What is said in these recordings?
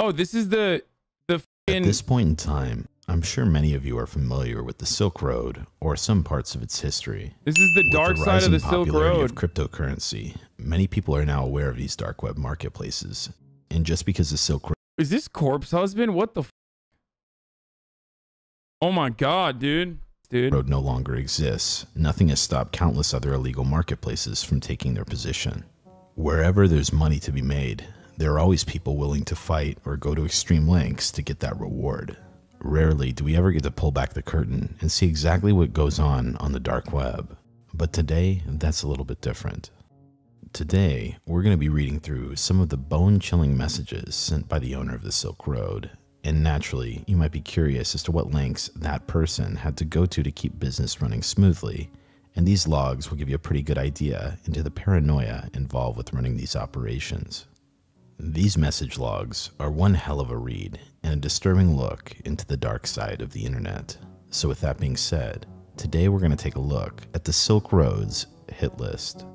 Oh, this is the At this point in time, I'm sure many of you are familiar with the Silk Road or some parts of its history. This is the dark side of the Silk Road. Of cryptocurrency, many people are now aware of these dark web marketplaces. And just because the Silk Road... Is this Corpse Husband? What the f? Oh my god, dude. Road no longer exists, nothing has stopped countless other illegal marketplaces from taking their position. Wherever there's money to be made, there are always people willing to fight or go to extreme lengths to get that reward. Rarely do we ever get to pull back the curtain and see exactly what goes on the dark web. But today, that's a little bit different. Today, we're going to be reading through some of the bone-chilling messages sent by the owner of the Silk Road. And naturally, you might be curious as to what lengths that person had to go to keep business running smoothly. And these logs will give you a pretty good idea into the paranoia involved with running these operations. These message logs are one hell of a read and a disturbing look into the dark side of the internet. So with that being said, today we're going to take a look at the Silk Road's hit list.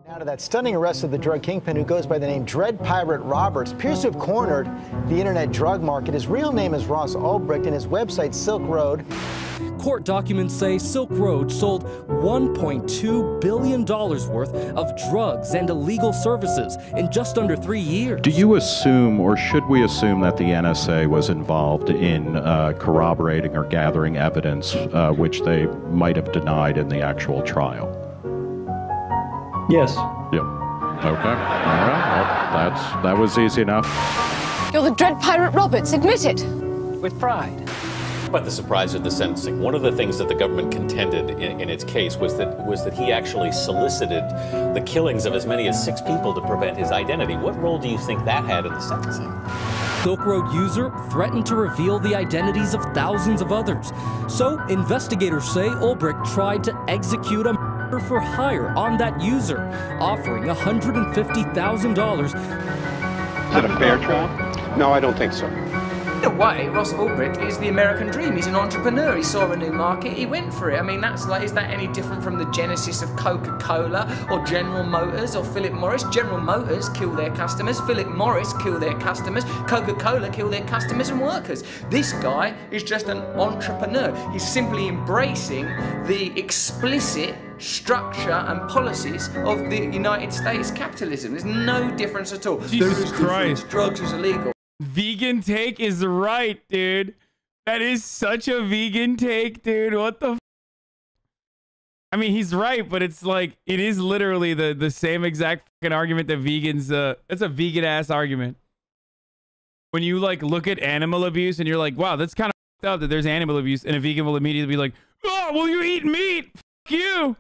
Now to that stunning arrest of the drug kingpin who goes by the name Dread Pirate Roberts, appears to have cornered the internet drug market. His real name is Ross Ulbricht and his website Silk Road. Court documents say Silk Road sold $1.2 billion worth of drugs and illegal services in just under 3 years. Do you assume, or should we assume, that the NSA was involved in corroborating or gathering evidence which they might have denied in the actual trial? Yes. Yep. Okay. All right. Well, that was easy enough. You're the Dread Pirate Roberts. Admit it. With pride. But the surprise of the sentencing, one of the things that the government contended in its case was that he actually solicited the killings of as many as 6 people to prevent his identity. What role do you think that had in the sentencing? Silk Road user threatened to reveal the identities of thousands of others. So investigators say Ulbricht tried to execute a murder for hire on that user, offering $150,000. Is it a fair trial? No, I don't think so. In a way, Ross Ulbricht is the American dream. He's an entrepreneur. He saw a new market. He went for it. I mean, that's like, is that any different from the genesis of Coca-Cola or General Motors or Philip Morris? General Motors kill their customers. Philip Morris kill their customers. Coca-Cola kill their customers and workers. This guy is just an entrepreneur. He's simply embracing the explicit structure and policies of the United States capitalism. There's no difference at all. Jesus Christ. Drugs is illegal. Vegan take is right, dude. That is such a vegan take, dude. What the f? I mean, he's right, but it's like, it is literally the same exact fucking argument that vegans, it's a vegan ass argument. When you like look at animal abuse and you're like, wow, that's kind of fucked up that there's animal abuse, and a vegan will immediately be like, oh, well, you eat meat. Fuck you.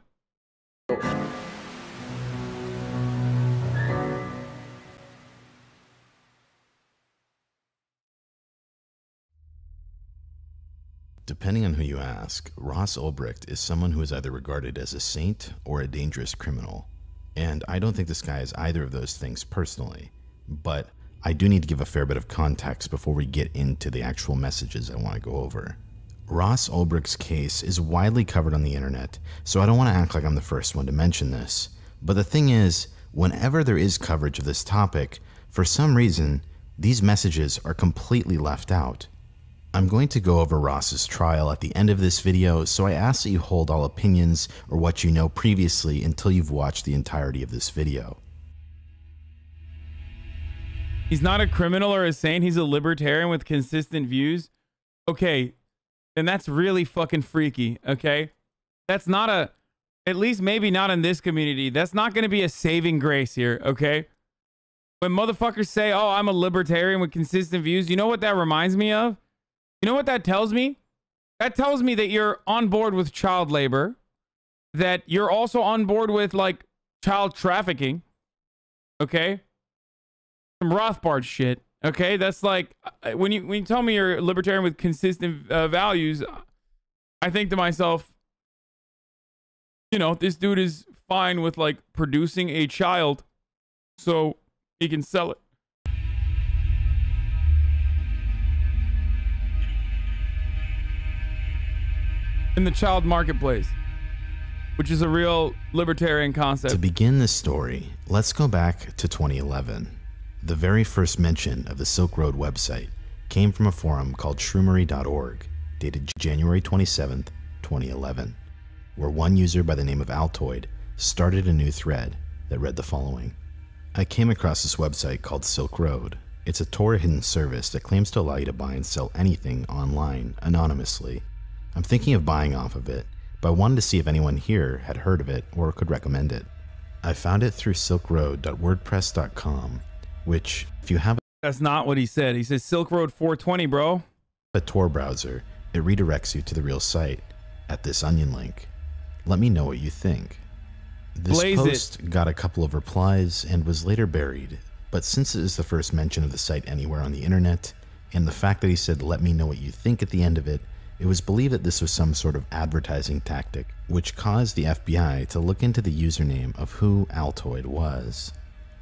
Depending on who you ask, Ross Ulbricht is someone who is either regarded as a saint or a dangerous criminal. And I don't think this guy is either of those things personally, but I do need to give a fair bit of context before we get into the actual messages I want to go over. Ross Ulbricht's case is widely covered on the internet, so I don't want to act like I'm the first one to mention this. But the thing is, whenever there is coverage of this topic, for some reason, these messages are completely left out. I'm going to go over Ross's trial at the end of this video, so I ask that you hold all opinions or what you know previously until you've watched the entirety of this video. He's not a criminal or a saint, he's a libertarian with consistent views. Okay, then that's really fucking freaky, okay? That's not a, at least maybe not in this community, that's not going to be a saving grace here, okay? When motherfuckers say, oh, I'm a libertarian with consistent views, you know what that reminds me of? You know what that tells me? That tells me that you're on board with child labor, that you're also on board with like child trafficking, okay? Some Rothbard shit, okay? That's like, when you tell me you're a libertarian with consistent values, I think to myself, you know, this dude is fine with like producing a child so he can sell it. In the child marketplace, which is a real libertarian concept. To begin this story, let's go back to 2011. The very first mention of the Silk Road website came from a forum called shroomery.org, dated January 27th, 2011, where one user by the name of Altoid started a new thread that read the following. I came across this website called Silk Road. It's a Tor hidden service that claims to allow you to buy and sell anything online anonymously. I'm thinking of buying off of it, but I wanted to see if anyone here had heard of it or could recommend it. I found it through silkroad.wordpress.com, which, if you have That's not what he said. He says Silk Road 420, bro. a Tor browser, it redirects you to the real site at this onion link. Let me know what you think. This Blaze post got a couple of replies and was later buried, but since it is the first mention of the site anywhere on the internet, and the fact that he said let me know what you think at the end of it, it was believed that this was some sort of advertising tactic, which caused the FBI to look into the username of who Altoid was.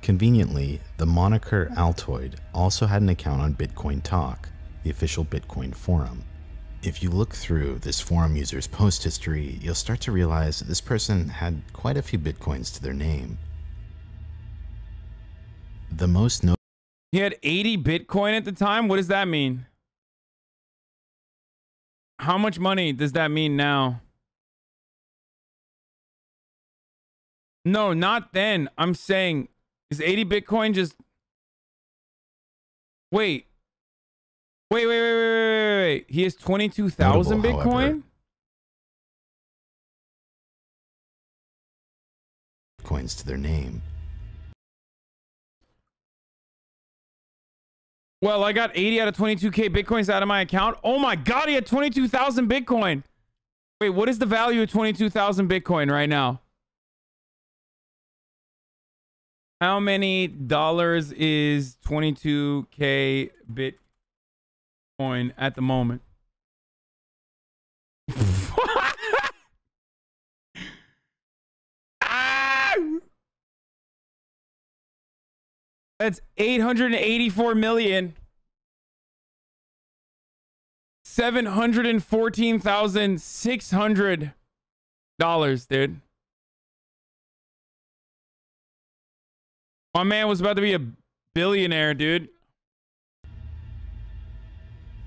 Conveniently, the moniker Altoid also had an account on Bitcoin Talk, the official Bitcoin forum. If you look through this forum user's post history, you'll start to realize that this person had quite a few Bitcoins to their name. The most notable. He had 80 Bitcoin at the time? What does that mean? How much money does that mean now? No, not then. I'm saying, is 80 Bitcoin just... Wait. Wait. He has 22,000 Notable, Bitcoin? however, Bitcoins to their name. Well, I got 80 out of 22K Bitcoins out of my account. Oh my God, he had 22,000 Bitcoin. Wait, what is the value of 22,000 Bitcoin right now? How many dollars is 22K Bitcoin at the moment? That's 884,714,600 dollars, dude. My man was about to be a billionaire, dude.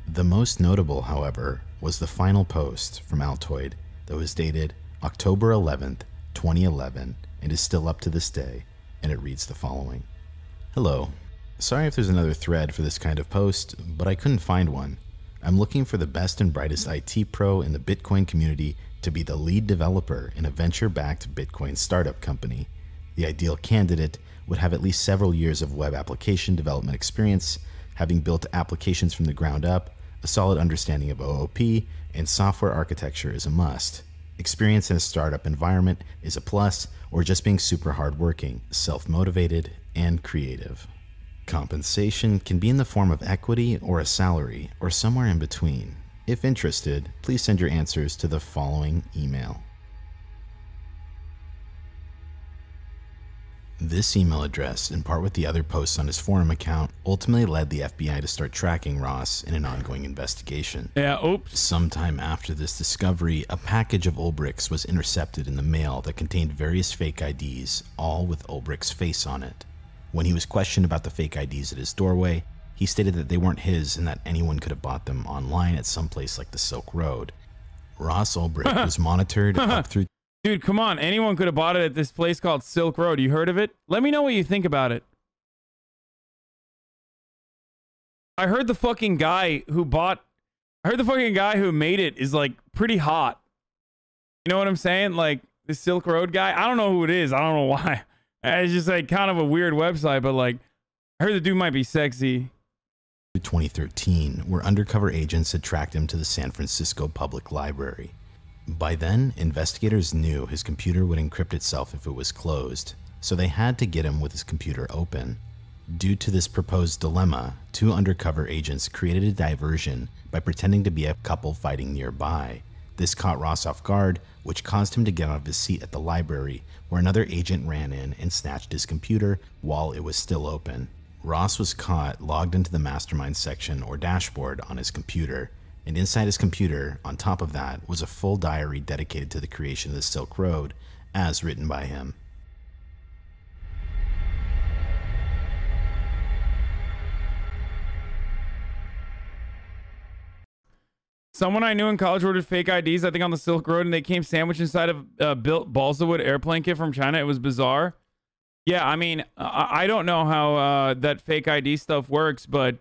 The most notable, however, was the final post from Altoid that was dated October 11th, 2011, and is still up to this day, and it reads the following. Hello. Sorry if there's another thread for this kind of post, but I couldn't find one. I'm looking for the best and brightest IT pro in the Bitcoin community to be the lead developer in a venture-backed Bitcoin startup company. The ideal candidate would have at least several years of web application development experience, having built applications from the ground up, a solid understanding of OOP, and software architecture is a must. Experience in a startup environment is a plus, or just being super hardworking, self-motivated, and creative. Compensation can be in the form of equity or a salary, or somewhere in between. If interested, please send your answers to the following email. This email address, in part with the other posts on his forum account, ultimately led the FBI to start tracking Ross in an ongoing investigation. Yeah, oops. Sometime after this discovery, a package of Ulbricht's was intercepted in the mail that contained various fake IDs, all with Ulbricht's face on it. When he was questioned about the fake IDs at his doorway, he stated that they weren't his and that anyone could have bought them online at some place like the Silk Road. Ross Ulbricht was monitored up through... Dude, come on. Anyone could have bought it at this place called Silk Road. You heard of it? Let me know what you think about it. I heard the fucking guy who made it is like pretty hot. You know what I'm saying? Like the Silk Road guy. I don't know who it is. I don't know why. It's just like kind of a weird website, but like I heard the dude might be sexy. 2013, where undercover agents had tracked him to the San Francisco Public Library. By then, investigators knew his computer would encrypt itself if it was closed, so they had to get him with his computer open. Due to this proposed dilemma, two undercover agents created a diversion by pretending to be a couple fighting nearby. This caught Ross off guard, which caused him to get out of his seat at the library, where another agent ran in and snatched his computer while it was still open. Ross was caught logged into the mastermind section or dashboard on his computer, and inside his computer, on top of that, was a full diary dedicated to the creation of the Silk Road, as written by him. Someone I knew in college ordered fake IDs, I think on the Silk Road, and they came sandwiched inside of a built balsa wood airplane kit from China. It was bizarre. Yeah, I mean, I don't know how that fake ID stuff works, but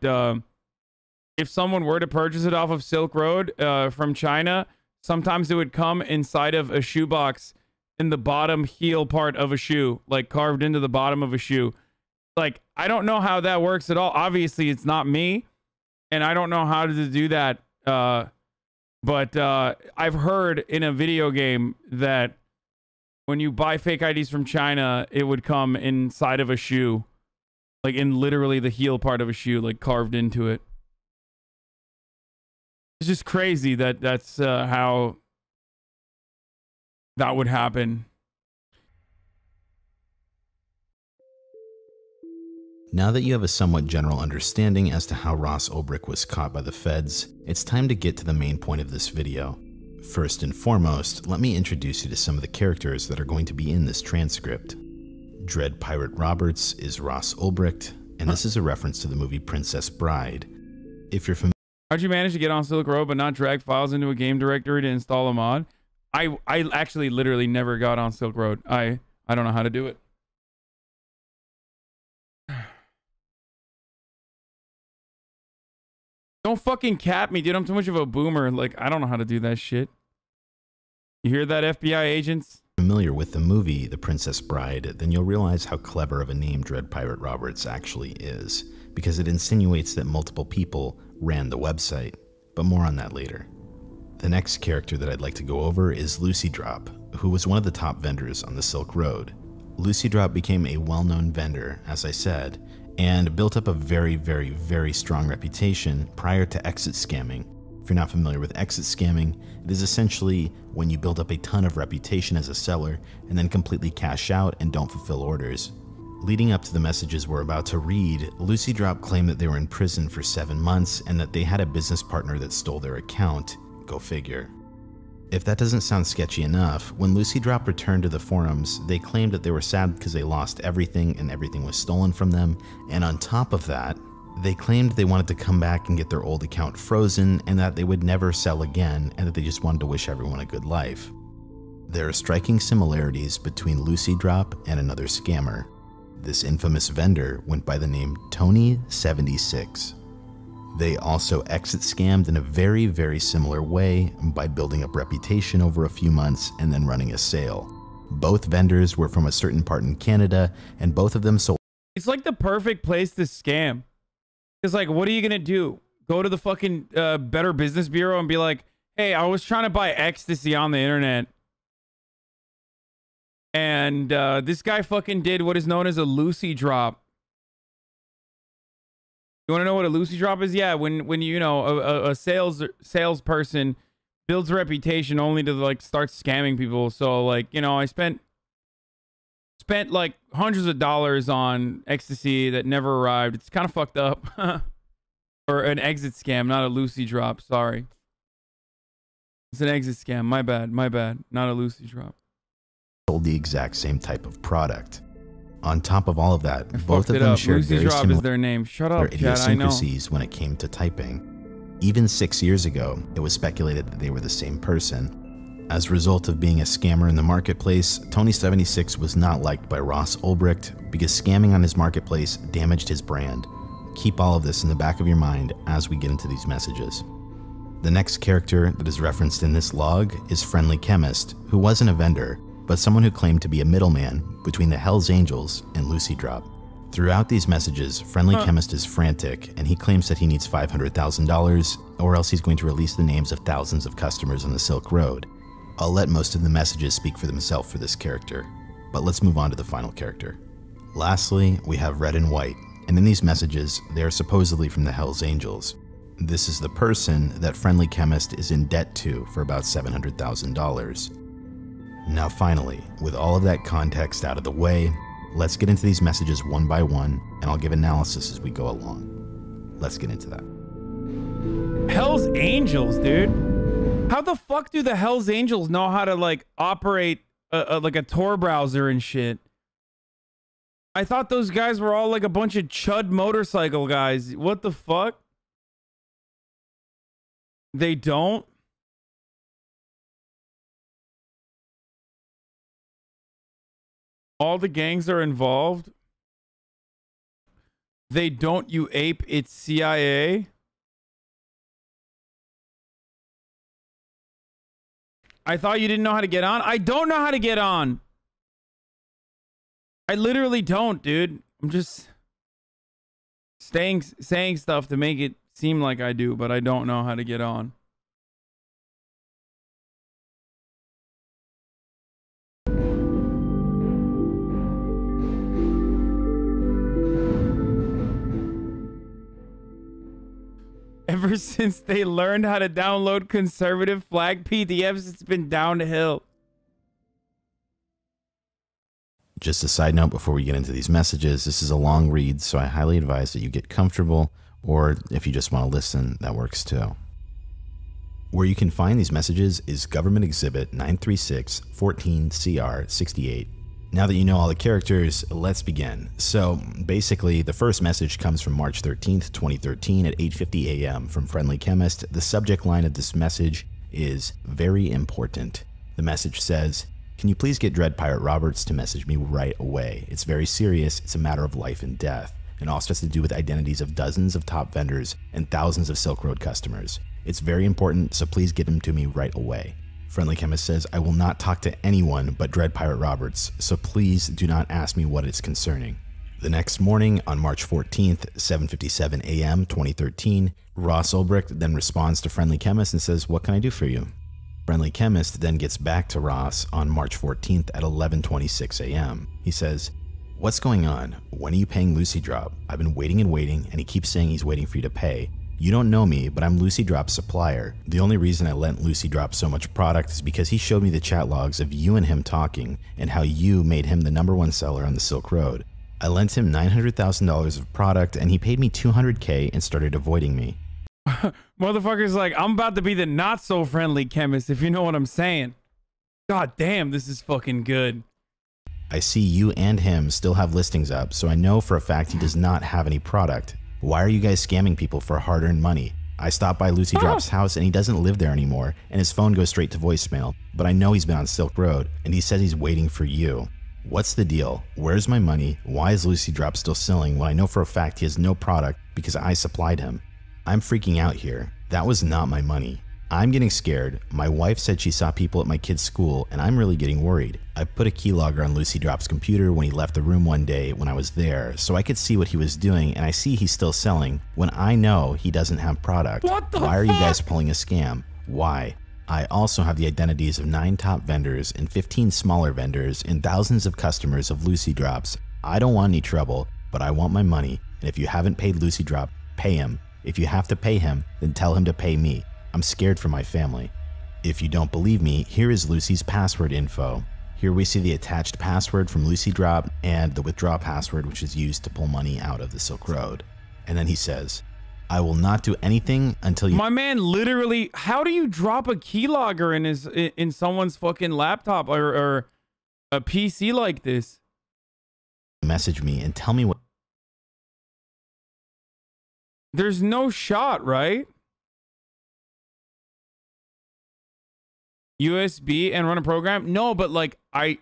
if someone were to purchase it off of Silk Road from China, sometimes it would come inside of a shoebox in the bottom heel part of a shoe, like carved into the bottom of a shoe. Like, I don't know how that works at all. Obviously, it's not me, and I don't know how to do that. But I've heard in a video game that when you buy fake IDs from China, it would come inside of a shoe, like in literally the heel part of a shoe, like carved into it. It's just crazy that that's how that would happen. Now that you have a somewhat general understanding as to how Ross Ulbricht was caught by the feds, it's time to get to the main point of this video. First and foremost, let me introduce you to some of the characters that are going to be in this transcript. Dread Pirate Roberts is Ross Ulbricht, and this is a reference to the movie Princess Bride. If you're familiar... How'd you manage to get on Silk Road but not drag files into a game directory to install a mod? I actually literally never got on Silk Road. I don't know how to do it. Don't fucking cap me, dude. I'm too much of a boomer. Like, I don't know how to do that shit. You hear that, FBI agents? Familiar with the movie The Princess Bride, then you'll realize how clever of a name Dread Pirate Roberts actually is, because it insinuates that multiple people ran the website, but more on that later. The next character that I'd like to go over is Lucy Drop, who was one of the top vendors on the Silk Road. Lucy Drop became a well-known vendor, as I said, and built up a very, very, very strong reputation prior to exit scamming. If you're not familiar with exit scamming, it is essentially when you build up a ton of reputation as a seller and then completely cash out and don't fulfill orders. Leading up to the messages we're about to read, Lucy Drop claimed that they were in prison for 7 months and that they had a business partner that stole their account. Go figure. If that doesn't sound sketchy enough, when Lucy Drop returned to the forums, they claimed that they were sad because they lost everything and everything was stolen from them, and on top of that, they claimed they wanted to come back and get their old account frozen and that they would never sell again and that they just wanted to wish everyone a good life. There are striking similarities between Lucy Drop and another scammer. This infamous vendor went by the name Tony76. They also exit scammed in a very, very similar way by building up reputation over a few months and then running a sale. Both vendors were from a certain part in Canada, and both of them sold. It's like the perfect place to scam. It's like, what are you going to do? Go to the fucking Better Business Bureau and be like, hey, I was trying to buy ecstasy on the internet. And this guy fucking did what is known as a Lucy Drop. You want to know what a Lucy Drop is? Yeah, when you know a salesperson builds a reputation only to like start scamming people. So like, you know, I spent like hundreds of dollars on ecstasy that never arrived. It's kind of fucked up. Or an exit scam, not a Lucy Drop. Sorry, it's an exit scam. My bad. Not a Lucy Drop. Sold the exact same type of product. On top of all of that, both of them up. shared Lucy very Drop similar is their name. Shut up, Chad, I know. idiosyncrasies when it came to typing. Even 6 years ago, it was speculated that they were the same person. As a result of being a scammer in the marketplace, Tony76 was not liked by Ross Ulbricht because scamming on his marketplace damaged his brand. Keep all of this in the back of your mind as we get into these messages. The next character that is referenced in this log is Friendly Chemist, who wasn't a vendor, but someone who claimed to be a middleman between the Hells Angels and Lucy Drop. Throughout these messages, Friendly Chemist is frantic, and he claims that he needs $500,000, or else he's going to release the names of thousands of customers on the Silk Road. I'll let most of the messages speak for themselves for this character, but let's move on to the final character. Lastly, we have Red and White, and in these messages, they are supposedly from the Hells Angels. This is the person that Friendly Chemist is in debt to for about $700,000. Now finally, with all of that context out of the way, let's get into these messages one by one, and I'll give analysis as we go along. Let's get into that. Hells Angels, dude. How the fuck do the Hells Angels know how to like operate like a Tor browser and shit? I thought those guys were all like a bunch of chud motorcycle guys. What the fuck? They don't? All the gangs are involved? They don't, you ape, it's CIA? I thought you didn't know how to get on? I don't know how to get on. I literally don't, dude. I'm just saying stuff to make it seem like I do, but I don't know how to get on. Ever since they learned how to download conservative flag PDFs, it's been downhill. Just a side note before we get into these messages, this is a long read, so I highly advise that you get comfortable, or if you just want to listen, that works too. Where you can find these messages is Government Exhibit 936-14-CR-68. Now that you know all the characters, let's begin. So basically, the first message comes from March 13th, 2013 at 8:50 a.m. from Friendly Chemist. The subject line of this message is very important. The message says, "Can you please get Dread Pirate Roberts to message me right away? It's very serious. It's a matter of life and death. It also has to do with identities of dozens of top vendors and thousands of Silk Road customers. It's very important, so please get him to me right away." Friendly Chemist says, "I will not talk to anyone but Dread Pirate Roberts, so please do not ask me what it's concerning." The next morning, on March 14th, 7:57 a.m. 2013, Ross Ulbricht then responds to Friendly Chemist and says, "What can I do for you?" Friendly Chemist then gets back to Ross on March 14th at 11:26 a.m. He says, "What's going on? When are you paying Lucy Drop? I've been waiting and waiting, and he keeps saying he's waiting for you to pay. You don't know me, but I'm Lucy Drop's supplier. The only reason I lent Lucy Drop so much product is because he showed me the chat logs of you and him talking, and how you made him the #1 seller on the Silk Road. I lent him $900,000 of product, and he paid me $200K and started avoiding me." Motherfucker's like, I'm about to be the not so friendly chemist, if you know what I'm saying. God damn, this is fucking good. "I see you and him still have listings up, so I know for a fact he does not have any product. Why are you guys scamming people for hard-earned money? I stopped by Lucy Drop's house and he doesn't live there anymore, and his phone goes straight to voicemail, but I know he's been on Silk Road, and he says he's waiting for you. What's the deal? Where's my money? Why is Lucy Drop still selling when I know for a fact he has no product because I supplied him? I'm freaking out here. That was not my money. I'm getting scared. My wife said she saw people at my kid's school, and I'm really getting worried. I put a keylogger on Lucy Drop's computer when he left the room one day when I was there, so I could see what he was doing, and I see he's still selling when I know he doesn't have product. What the Why are fuck? you guys pulling a scam? Why? I also have the identities of 9 top vendors and 15 smaller vendors and thousands of customers of Lucy Drops. I don't want any trouble, but I want my money, and if you haven't paid Lucy Drop, pay him. If you have to pay him, then tell him to pay me. I'm scared for my family. If you don't believe me, here is Lucy's password info. Here we see the attached password from Lucy Drop and the withdraw password, which is used to pull money out of the Silk Road." And then he says, "I will not do anything until you..." My man literally, how do you drop a keylogger in someone's fucking laptop or a PC like this? "Message me and tell me what..." There's no shot, right? USB and run a program? No, but like I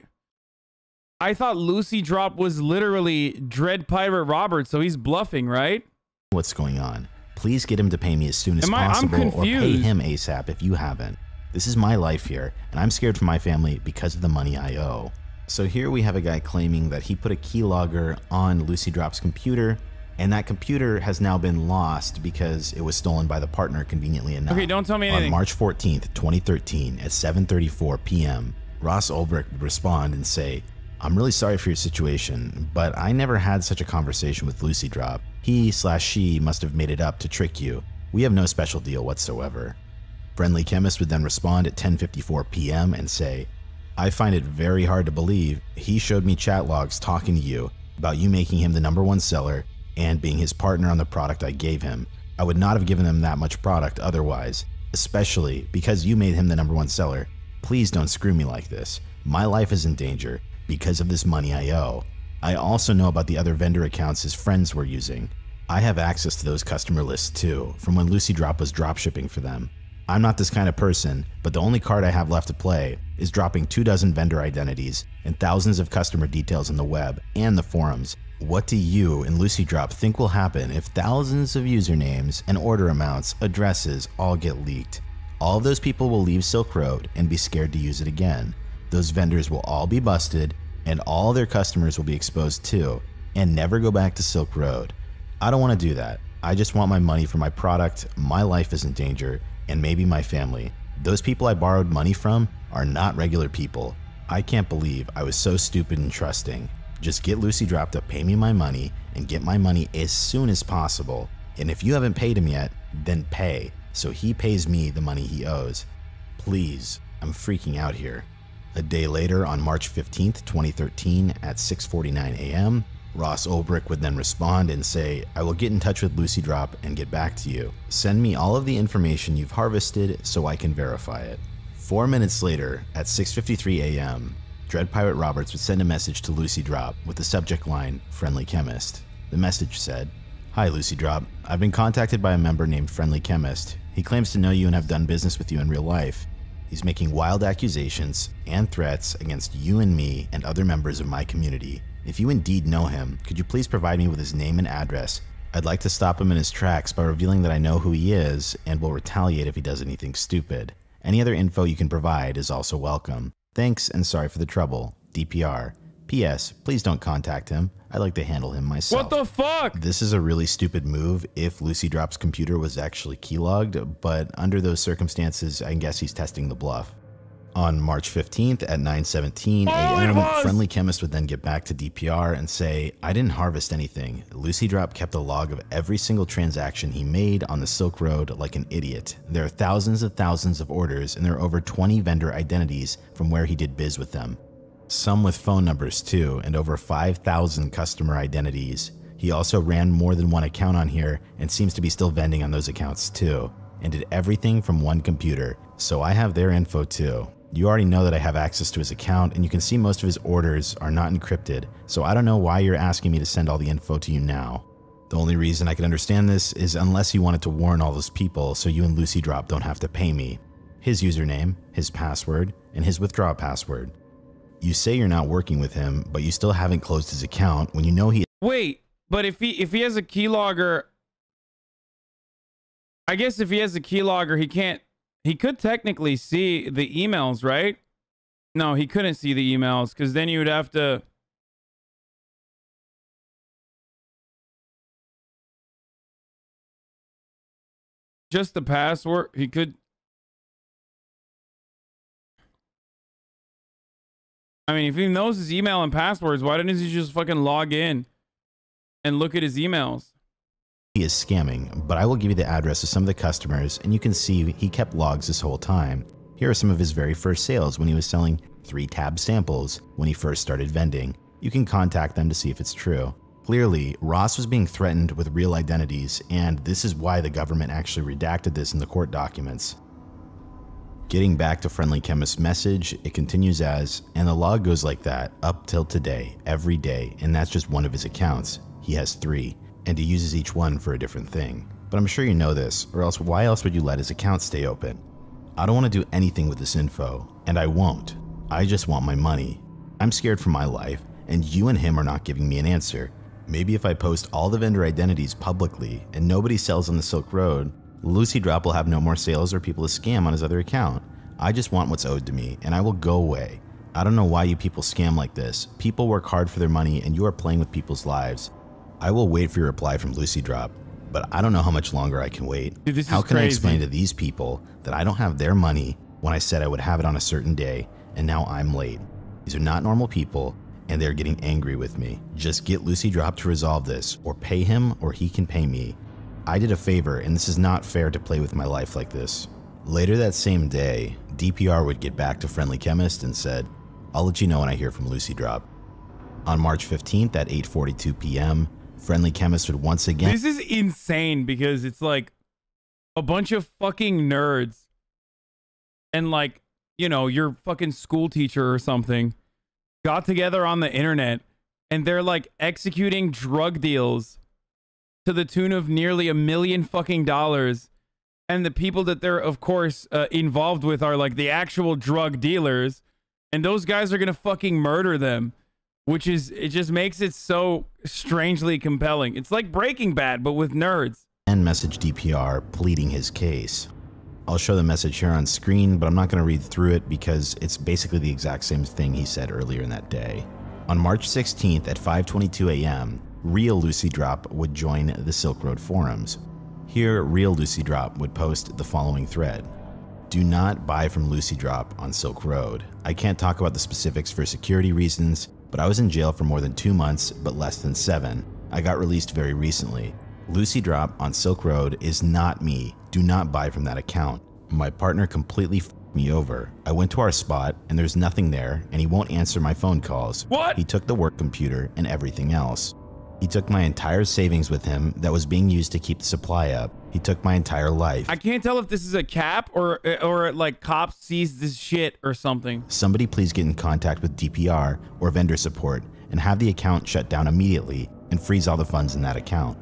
thought Lucy Drop was literally Dread Pirate Roberts, so he's bluffing, right? "What's going on? Please get him to pay me as soon as I'm possible, or pay confused. him ASAP if you haven't. This is my life here, and I'm scared for my family because of the money I owe." So here we have a guy claiming that he put a keylogger on Lucy Drop's computer, and that computer has now been lost because it was stolen by the partner, conveniently enough. Okay, don't tell me anything. On March 14th, 2013 at 7:34 p.m., Ross Ulbricht would respond and say, "I'm really sorry for your situation, but I never had such a conversation with Lucy Drop. He/she must have made it up to trick you. We have no special deal whatsoever." Friendly Chemist would then respond at 10:54 p.m. and say, "I find it very hard to believe. He showed me chat logs talking to you about you making him the #1 seller and being his partner on the product I gave him. I would not have given him that much product otherwise, especially because you made him the #1 seller. Please don't screw me like this. My life is in danger because of this money I owe. I also know about the other vendor accounts his friends were using. I have access to those customer lists too, from when Lucy Drop was dropshipping for them. I'm not this kind of person, but the only card I have left to play is dropping 24 vendor identities and thousands of customer details on the web and the forums. What do you and Lucy Drop think will happen if thousands of usernames and order amounts, addresses all get leaked? All of those people will leave Silk Road and be scared to use it again. Those vendors will all be busted and all their customers will be exposed too, and never go back to Silk Road. I don't want to do that. I just want my money for my product, my life is in danger, and maybe my family. Those people I borrowed money from are not regular people. I can't believe I was so stupid and trusting. Just get Lucy Drop to pay me my money and get my money as soon as possible. And if you haven't paid him yet, then pay, so he pays me the money he owes. Please, I'm freaking out here. A day later, on March 15th, 2013 at 6:49 a.m., Ross Ulbricht would then respond and say, I will get in touch with Lucy Drop and get back to you. Send me all of the information you've harvested so I can verify it. 4 minutes later, at 6:53 a.m., Dread Pirate Roberts would send a message to Lucy Drop with the subject line, Friendly Chemist. The message said, Hi Lucy Drop, I've been contacted by a member named Friendly Chemist. He claims to know you and have done business with you in real life. He's making wild accusations and threats against you and me and other members of my community. If you indeed know him, could you please provide me with his name and address? I'd like to stop him in his tracks by revealing that I know who he is and will retaliate if he does anything stupid. Any other info you can provide is also welcome. Thanks and sorry for the trouble. DPR. P.S. Please don't contact him. I'd like to handle him myself. What the fuck? This is a really stupid move if Lucy Drop's computer was actually keylogged, but under those circumstances, I guess he's testing the bluff. On March 15th at 9:17 a.m., Friendly Chemist would then get back to DPR and say, I didn't harvest anything. Lucy Drop kept a log of every single transaction he made on the Silk Road like an idiot. There are thousands of orders and there are over 20 vendor identities from where he did biz with them. Some with phone numbers too, and over 5,000 customer identities. He also ran more than one account on here and seems to be still vending on those accounts too, and did everything from one computer, so I have their info too. You already know that I have access to his account, and you can see most of his orders are not encrypted, so I don't know why you're asking me to send all the info to you now. The only reason I can understand this is unless you wanted to warn all those people so you and Lucy Drop don't have to pay me. His username, his password, and his withdraw password. You say you're not working with him, but you still haven't closed his account when you know he— Wait, but if he has a keylogger, I guess if he has a keylogger, he could technically see the emails, right? No, he couldn't see the emails because then you would have to. Just the password, he could. I mean, if he knows his email and passwords, why didn't he just fucking log in and look at his emails? He is scamming, but I will give you the address of some of the customers and you can see he kept logs this whole time. Here are some of his very first sales when he was selling 3 tab samples when he first started vending. You can contact them to see if it's true. Clearly, Ross was being threatened with real identities, and this is why the government actually redacted this in the court documents. Getting back to Friendly Chemist's message, it continues as, and the log goes like that up till today, every day, and that's just one of his accounts. He has 3. And he uses each one for a different thing. But I'm sure you know this, or else why else would you let his account stay open? I don't want to do anything with this info, and I won't. I just want my money. I'm scared for my life, and you and him are not giving me an answer. Maybe if I post all the vendor identities publicly and nobody sells on the Silk Road, Lucy Drop will have no more sales or people to scam on his other account. I just want what's owed to me, and I will go away. I don't know why you people scam like this. People work hard for their money, and you are playing with people's lives. I will wait for your reply from Lucy Drop, but I don't know how much longer I can wait. Dude, how can I explain to these people that I don't have their money when I said I would have it on a certain day, and now I'm late? These are not normal people, and they're getting angry with me. Just get Lucy Drop to resolve this, or pay him, or he can pay me. I did a favor, and this is not fair to play with my life like this. Later that same day, DPR would get back to Friendly Chemist and said, I'll let you know when I hear from Lucy Drop. On March 15th at 8:42 p.m., Friendly Chemist would once again— This is insane because it's like a bunch of fucking nerds and like, you know, your fucking school teacher or something got together on the internet and they're like executing drug deals to the tune of nearly $1 million fucking dollars. and the people that they're, of course, involved with are like the actual drug dealers, and those guys are gonna fucking murder them, which is, it just makes it so strangely compelling. It's like Breaking Bad, but with nerds. And message DPR pleading his case. I'll show the message here on screen, but I'm not going to read through it because it's basically the exact same thing he said earlier in that day. On March 16th at 5:22 a.m., Real Lucy Drop would join the Silk Road forums. Here, Real Lucy Drop would post the following thread. Do not buy from Lucy Drop on Silk Road. I can't talk about the specifics for security reasons, but I was in jail for more than 2 months, but less than 7. I got released very recently. Lucy Drop on Silk Road is not me. Do not buy from that account. My partner completely f***ed me over. I went to our spot and there's nothing there and he won't answer my phone calls. What? He took the work computer and everything else. He took my entire savings with him that was being used to keep the supply up. He took my entire life. I can't tell if this is a cap or like cops sees this shit or something. Somebody please get in contact with DPR or vendor support and have the account shut down immediately and freeze all the funds in that account.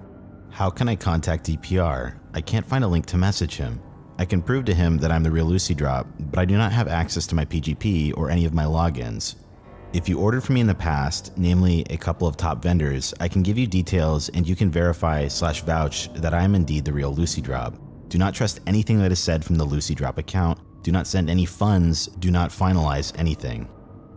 How can I contact DPR? I can't find a link to message him. I can prove to him that I'm the real Lucy Drop, but I do not have access to my PGP or any of my logins. If you ordered from me in the past, namely a couple of top vendors, I can give you details and you can verify/vouch that I am indeed the real Lucy Drop. Do not trust anything that is said from the Lucy Drop account. Do not send any funds. Do not finalize anything.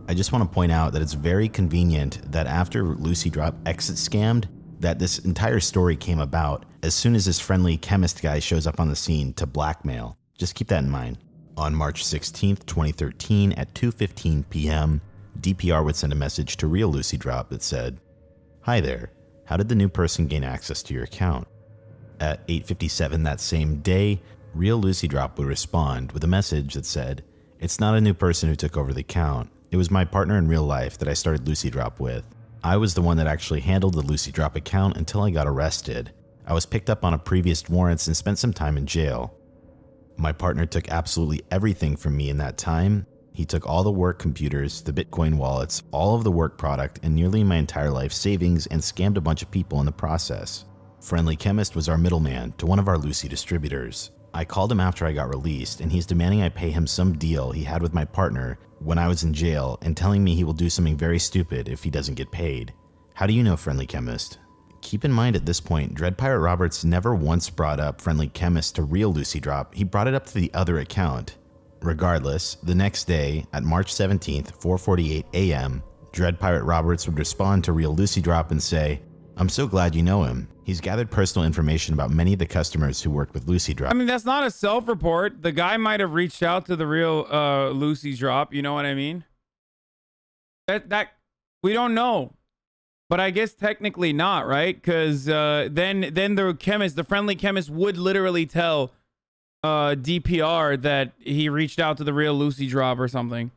I just want to point out that it's very convenient that after Lucy Drop exit scammed, that this entire story came about as soon as this friendly chemist guy shows up on the scene to blackmail. Just keep that in mind. On March 16th, 2013 at 2:15 p.m., DPR would send a message to Real Lucy Drop that said, "Hi there, how did the new person gain access to your account?" At 8:57 that same day, Real Lucy Drop would respond with a message that said, "It's not a new person who took over the account. It was my partner in real life that I started Lucy Drop with. I was the one that actually handled the Lucy Drop account until I got arrested. I was picked up on a previous warrants and spent some time in jail. My partner took absolutely everything from me in that time. He took all the work computers, the Bitcoin wallets, all of the work product, and nearly my entire life savings and scammed a bunch of people in the process. Friendly Chemist was our middleman to one of our Lucy distributors. I called him after I got released and he's demanding I pay him some deal he had with my partner when I was in jail and telling me he will do something very stupid if he doesn't get paid. How do you know Friendly Chemist?" Keep in mind at this point, Dread Pirate Roberts never once brought up Friendly Chemist to Real Lucy Drop. He brought it up to the other account. Regardless, the next day at March 17th, 4:48 a.m., Dread Pirate Roberts would respond to Real Lucy Drop and say, "I'm so glad you know him. He's gathered personal information about many of the customers who worked with Lucy Drop." I mean, that's not a self-report. The guy might have reached out to the real Lucy Drop. You know what I mean? That we don't know. But I guess technically not, right? Because then the chemist, the friendly chemist, would literally tell DPR that he reached out to the real Lucy Drop or something.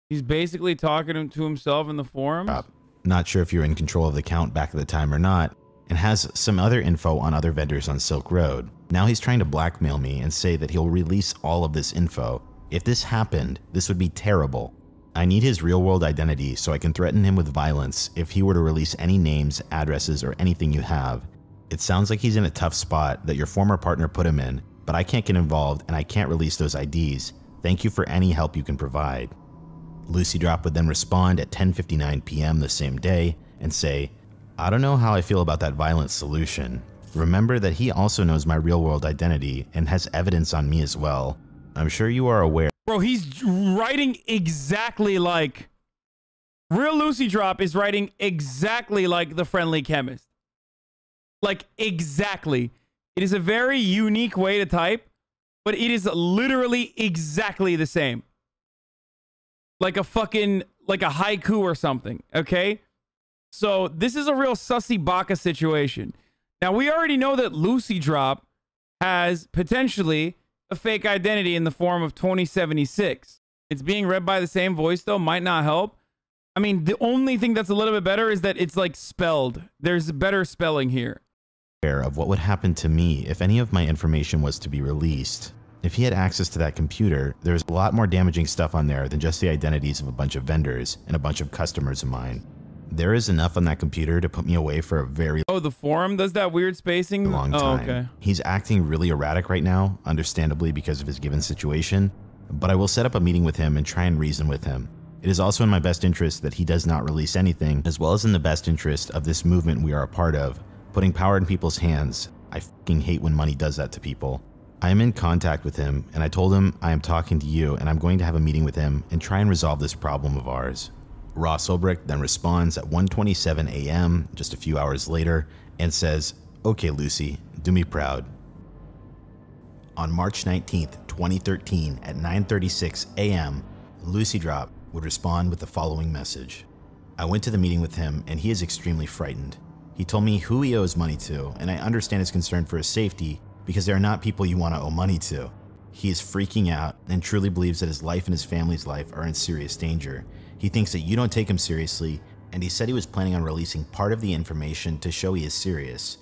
He's basically talking to himself in the forums. Not sure if you're in control of the account back at the time or not, and has some other info on other vendors on Silk Road. Now he's trying to blackmail me and say that he'll release all of this info. If this happened, this would be terrible. I need his real-world identity so I can threaten him with violence if he were to release any names, addresses, or anything you have. It sounds like he's in a tough spot that your former partner put him in, but I can't get involved and I can't release those IDs. Thank you for any help you can provide." Lucy Drop would then respond at 10:59 p.m. the same day and say, "I don't know how I feel about that violent solution. Remember that he also knows my real-world identity and has evidence on me as well. I'm sure you are aware." Bro, he's writing exactly like... Real Lucy Drop is writing exactly like the friendly chemist. Like, exactly. It is a very unique way to type, but it is literally exactly the same. Like a fucking... like a haiku or something, okay? So, this is a real sussy baka situation. Now, we already know that Lucy Drop has potentially a fake identity in the form of 2076. It's being read by the same voice, though, might not help. I mean, the only thing that's a little bit better is that it's like spelled. There's better spelling here. Of what would happen to me if any of my information was to be released. If he had access to that computer, there's a lot more damaging stuff on there than just the identities of a bunch of vendors and a bunch of customers of mine. There is enough on that computer to put me away for a very Oh, the forum does that weird spacing? long time. Oh, okay. He's acting really erratic right now, understandably because of his given situation, but I will set up a meeting with him and try and reason with him. It is also in my best interest that he does not release anything, as well as in the best interest of this movement we are a part of, putting power in people's hands. I fucking hate when money does that to people. I am in contact with him, and I told him I am talking to you and I'm going to have a meeting with him and try and resolve this problem of ours. Ross Ulbricht then responds at 1:27 a.m., just a few hours later, and says, "Okay, Lucy, do me proud." On March 19th, 2013 at 9:36 a.m., Lucy Drop would respond with the following message. I went to the meeting with him and he is extremely frightened. He told me who he owes money to, and I understand his concern for his safety because they are not people you want to owe money to. He is freaking out and truly believes that his life and his family's life are in serious danger. He thinks that you don't take him seriously, and he said he was planning on releasing part of the information to show he is serious.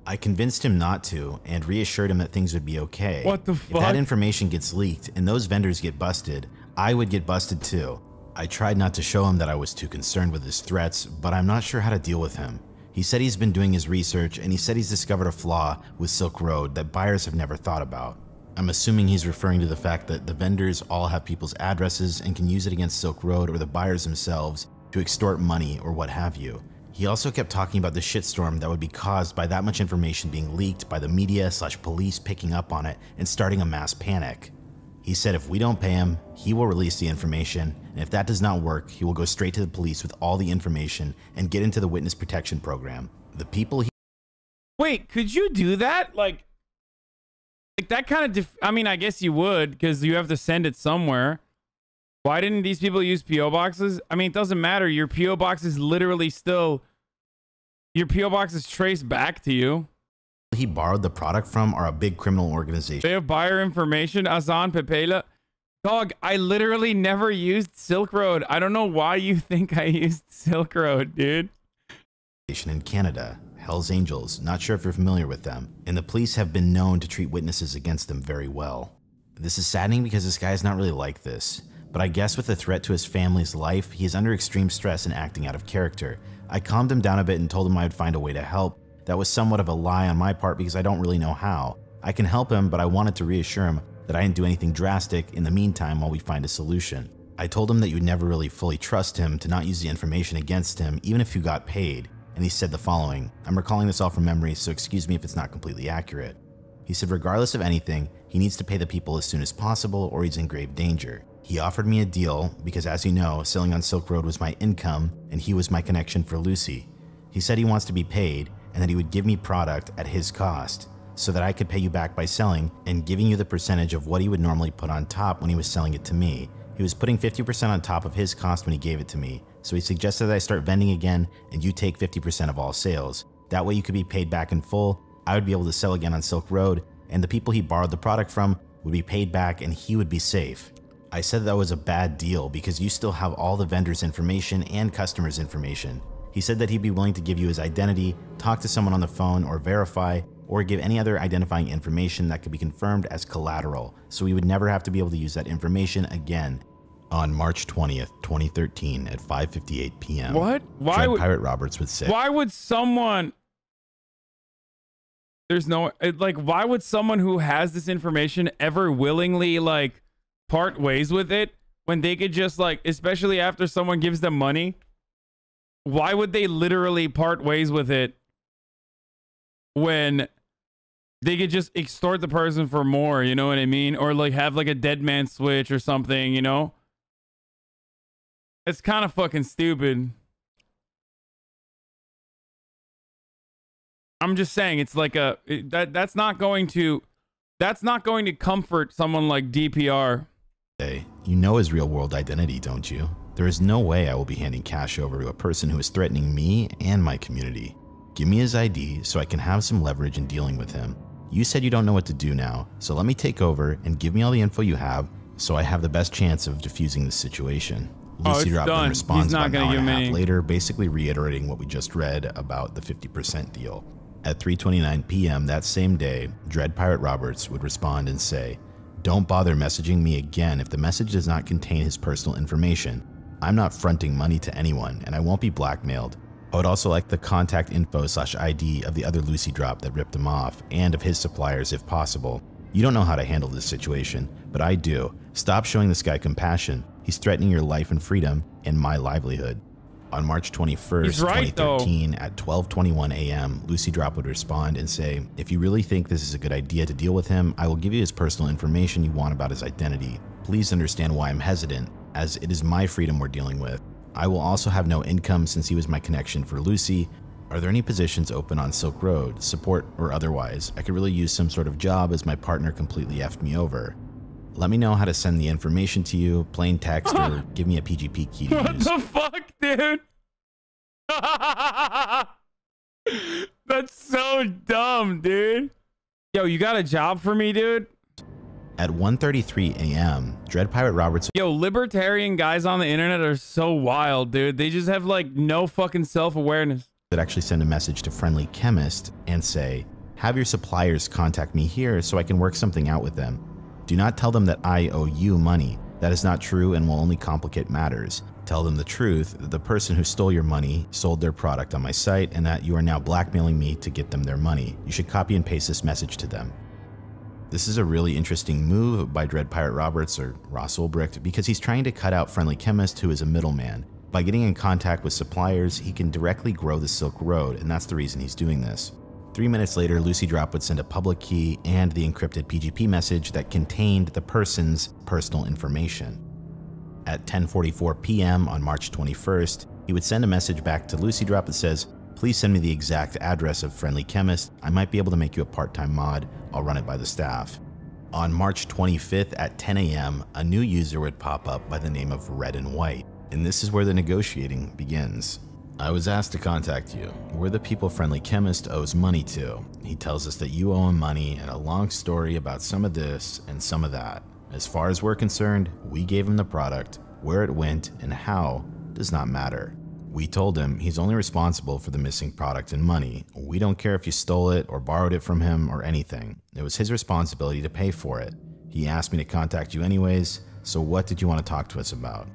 I convinced him not to and reassured him that things would be okay. What the fuck? If that information gets leaked and those vendors get busted, I would get busted too. I tried not to show him that I was too concerned with his threats, but I'm not sure how to deal with him. He said he's been doing his research and he said he's discovered a flaw with Silk Road that buyers have never thought about. I'm assuming he's referring to the fact that the vendors all have people's addresses and can use it against Silk Road or the buyers themselves to extort money or what have you. He also kept talking about the shitstorm that would be caused by that much information being leaked by the media/police picking up on it and starting a mass panic. He said if we don't pay him, he will release the information, and if that does not work, he will go straight to the police with all the information and get into the witness protection program. The people he— Wait, could you do that? Like that kind of, I mean, I guess you would because you have to send it somewhere. Why didn't these people use P.O. boxes? I mean, it doesn't matter. Your P.O. box is literally still, your P.O. box is traced back to you. He borrowed the product from are a big criminal organization. They have buyer information, Hasan Pepela. Dog, I literally never used Silk Road. I don't know why you think I used Silk Road, dude. In Canada, Hell's Angels, not sure if you're familiar with them, and the police have been known to treat witnesses against them very well. This is saddening because this guy is not really like this, but I guess with the threat to his family's life, he is under extreme stress and acting out of character. I calmed him down a bit and told him I would find a way to help. That was somewhat of a lie on my part because I don't really know how. I can help him, but I wanted to reassure him that I didn't do anything drastic in the meantime while we find a solution. I told him that you would never really fully trust him to not use the information against him even if you got paid, and he said the following. I'm recalling this all from memory, so excuse me if it's not completely accurate. He said regardless of anything, he needs to pay the people as soon as possible or he's in grave danger. He offered me a deal because, as you know, selling on Silk Road was my income and he was my connection for Lucy. He said he wants to be paid and that he would give me product at his cost so that I could pay you back by selling and giving you the percentage of what he would normally put on top when he was selling it to me. He was putting 50% on top of his cost when he gave it to me, so he suggested that I start vending again and you take 50% of all sales. That way you could be paid back in full, I would be able to sell again on Silk Road, and the people he borrowed the product from would be paid back and he would be safe. I said that was a bad deal because you still have all the vendors' information and customers' information. He said that he'd be willing to give you his identity, talk to someone on the phone or verify, or give any other identifying information that could be confirmed as collateral, so we would never have to be able to use that information again. On March 20th, 2013 at 5:58 p.m. What? Why would Pirate Roberts would say, why would someone, there's no, like, why would someone who has this information ever willingly, like, part ways with it when they could just, like, especially after someone gives them money, why would they literally part ways with it when they could just extort the person for more, you know what I mean? Or, like, have, like, a dead man switch or something, you know? It's kind of fucking stupid. I'm just saying, it's like that's not going to comfort someone like DPR. Hey, you know his real world identity, don't you? There is no way I will be handing cash over to a person who is threatening me and my community. Give me his ID so I can have some leverage in dealing with him. You said you don't know what to do now, so let me take over and give me all the info you have so I have the best chance of diffusing the situation. Lucy Drop then responds about an hour and a half later, basically reiterating what we just read about the 50% deal. At 3:29 p.m. that same day, Dread Pirate Roberts would respond and say, "Don't bother messaging me again if the message does not contain his personal information. I'm not fronting money to anyone, and I won't be blackmailed. I would also like the contact info/ID of the other Lucy drop that ripped him off, and of his suppliers if possible. You don't know how to handle this situation, but I do. Stop showing this guy compassion. He's threatening your life and freedom and my livelihood. On March 21st, 2013, at 12:21 a.m., Lucy Drop would respond and say, if you really think this is a good idea to deal with him, I will give you his personal information you want about his identity. Please understand why I'm hesitant, as it is my freedom we're dealing with. I will also have no income since he was my connection for Lucy. Are there any positions open on Silk Road, support or otherwise? I could really use some sort of job as my partner completely effed me over. Let me know how to send the information to you, plain text, or give me a PGP key to use. What the fuck, dude? That's so dumb, dude. Yo, you got a job for me, dude? At 1:33 a.m., Dread Pirate Roberts... Yo, libertarian guys on the internet are so wild, dude. They just have, like, no fucking self-awareness. ...that actually send a message to Friendly Chemist and say, have your suppliers contact me here so I can work something out with them. Do not tell them that I owe you money. That is not true and will only complicate matters. Tell them the truth, that the person who stole your money sold their product on my site and that you are now blackmailing me to get them their money. You should copy and paste this message to them. This is a really interesting move by Dread Pirate Roberts, or Ross Ulbricht, because he's trying to cut out Friendly Chemist, who is a middleman. By getting in contact with suppliers, he can directly grow the Silk Road, and that's the reason he's doing this. 3 minutes later, Lucy Drop would send a public key and the encrypted PGP message that contained the person's personal information. At 10:44 p.m. on March 21st, he would send a message back to Lucy Drop that says, please send me the exact address of Friendly Chemist. I might be able to make you a part-time mod. I'll run it by the staff. On March 25th at 10 a.m., a new user would pop up by the name of Red and White. And this is where the negotiating begins. I was asked to contact you. We're the people Friendly Chemist owes money to. He tells us that you owe him money and a long story about some of this and some of that. As far as we're concerned, we gave him the product. Where it went and how does not matter. We told him he's only responsible for the missing product and money. We don't care if you stole it or borrowed it from him or anything. It was his responsibility to pay for it. He asked me to contact you anyways, so what did you want to talk to us about?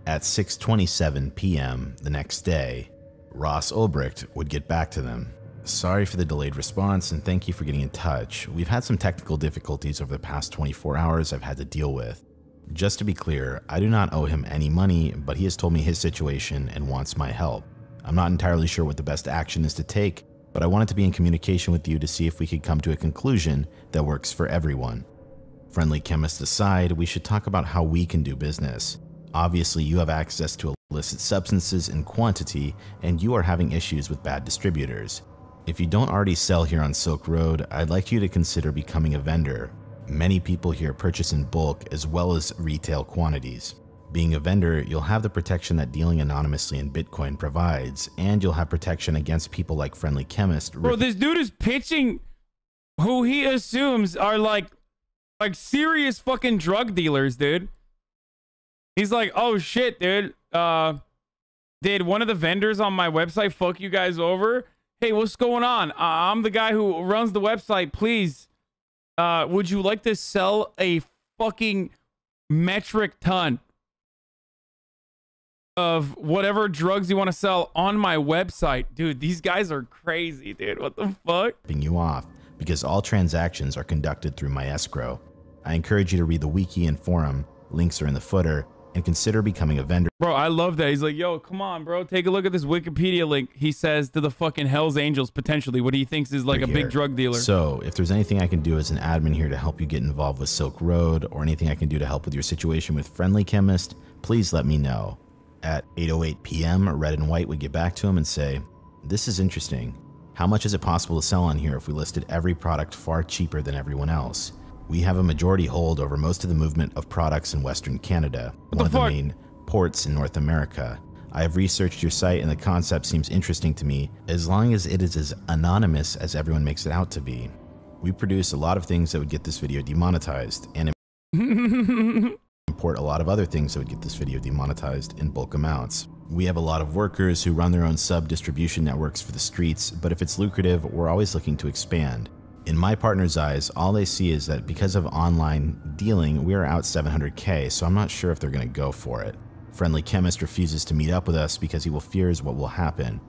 At 6:27 p.m. the next day, Ross Ulbricht would get back to them. Sorry for the delayed response and thank you for getting in touch. We've had some technical difficulties over the past 24 hours I've had to deal with. Just to be clear, I do not owe him any money, but he has told me his situation and wants my help. I'm not entirely sure what the best action is to take, but I wanted to be in communication with you to see if we could come to a conclusion that works for everyone. Friendly Chemist aside, we should talk about how we can do business. Obviously, you have access to illicit substances in quantity, and you are having issues with bad distributors. If you don't already sell here on Silk Road, I'd like you to consider becoming a vendor. Many people here purchase in bulk as well as retail quantities. Being a vendor, you'll have the protection that dealing anonymously in Bitcoin provides, and you'll have protection against people like Friendly Chemist. Bro, this dude is pitching who he assumes are like serious fucking drug dealers, dude. He's like, oh shit, dude. Did one of the vendors on my website fuck you guys over? Hey, what's going on? I'm the guy who runs the website. Please, would you like to sell a fucking metric ton of whatever drugs you want to sell on my website? Dude, these guys are crazy, dude. What the fuck? You off because all transactions are conducted through my escrow. I encourage you to read the wiki and forum. Links are in the footer. And consider becoming a vendor. Bro, I love that. He's like, yo, come on, bro. Take a look at this Wikipedia link. He says to the fucking Hells Angels, potentially, what he thinks is like a big drug dealer. So if there's anything I can do as an admin here to help you get involved with Silk Road, or anything I can do to help with your situation with Friendly Chemist, please let me know. At 8:08 p.m., Red and White would get back to him and say, this is interesting. How much is it possible to sell on here if we listed every product far cheaper than everyone else? We have a majority hold over most of the movement of products in Western Canada, one of the main ports in North America. I have researched your site and the concept seems interesting to me, as long as it is as anonymous as everyone makes it out to be. We produce a lot of things that would get this video demonetized, and import a lot of other things that would get this video demonetized in bulk amounts. We have a lot of workers who run their own sub-distribution networks for the streets, but if it's lucrative, we're always looking to expand. In my partner's eyes, all they see is that because of online dealing, we are out 700K, so I'm not sure if they're going to go for it. Friendly Chemist refuses to meet up with us because he fears what will happen.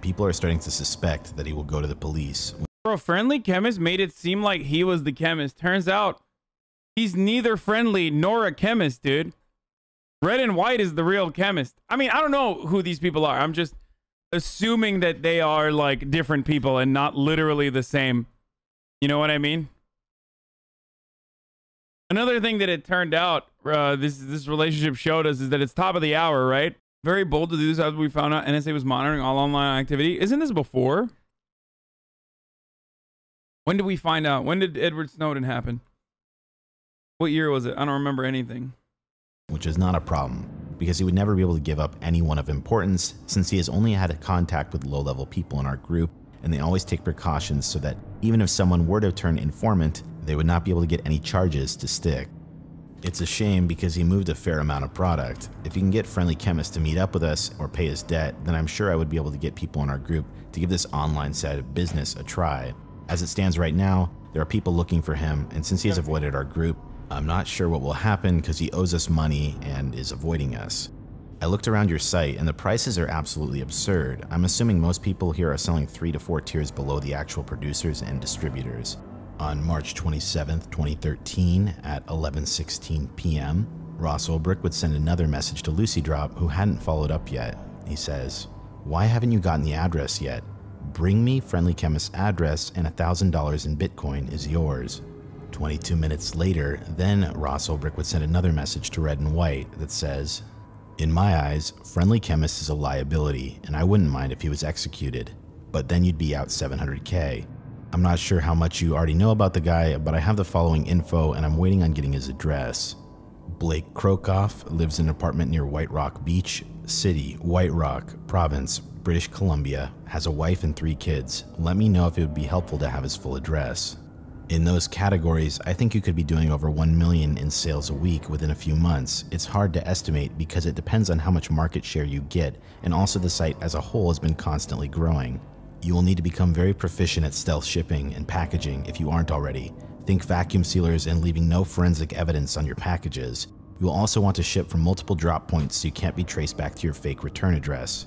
People are starting to suspect that he will go to the police. Bro, Friendly Chemist made it seem like he was the chemist. Turns out he's neither friendly nor a chemist, dude. Red and White is the real chemist. I mean, I don't know who these people are. I'm just assuming that they are like different people and not literally the same. You know what I mean? Another thing that it turned out, this relationship showed us, is that it's top of the hour, right? Very bold to do this after we found out NSA was monitoring all online activity. Isn't this before? When did we find out? When did Edward Snowden happen? What year was it? I don't remember anything. Which is not a problem, because he would never be able to give up anyone of importance, since he has only had contact with low-level people in our group, and they always take precautions so that even if someone were to turn informant, they would not be able to get any charges to stick. It's a shame because he moved a fair amount of product. If he can get Friendly Chemist to meet up with us or pay his debt, then I'm sure I would be able to get people in our group to give this online side of business a try. As it stands right now, there are people looking for him, and since he has avoided our group, I'm not sure what will happen because he owes us money and is avoiding us. I looked around your site and the prices are absolutely absurd. I'm assuming most people here are selling 3 to 4 tiers below the actual producers and distributors. On March 27th, 2013 at 11:16 p.m., Ross Ulbricht would send another message to Lucy Drop, who hadn't followed up yet. He says, "Why haven't you gotten the address yet? Bring me Friendly Chemist's address and $1,000 in Bitcoin is yours." 22 minutes later, then Ross Ulbricht would send another message to Red and White that says, "In my eyes, Friendly Chemist is a liability, and I wouldn't mind if he was executed, but then you'd be out $700K. I'm not sure how much you already know about the guy, but I have the following info and I'm waiting on getting his address. Blake Krokoff lives in an apartment near White Rock Beach City, White Rock, Province, British Columbia, has a wife and 3 kids. Let me know if it would be helpful to have his full address." In those categories, I think you could be doing over 1 million in sales a week within a few months. It's hard to estimate because it depends on how much market share you get, and also the site as a whole has been constantly growing. You will need to become very proficient at stealth shipping and packaging if you aren't already. Think vacuum sealers and leaving no forensic evidence on your packages. You will also want to ship from multiple drop points so you can't be traced back to your fake return address.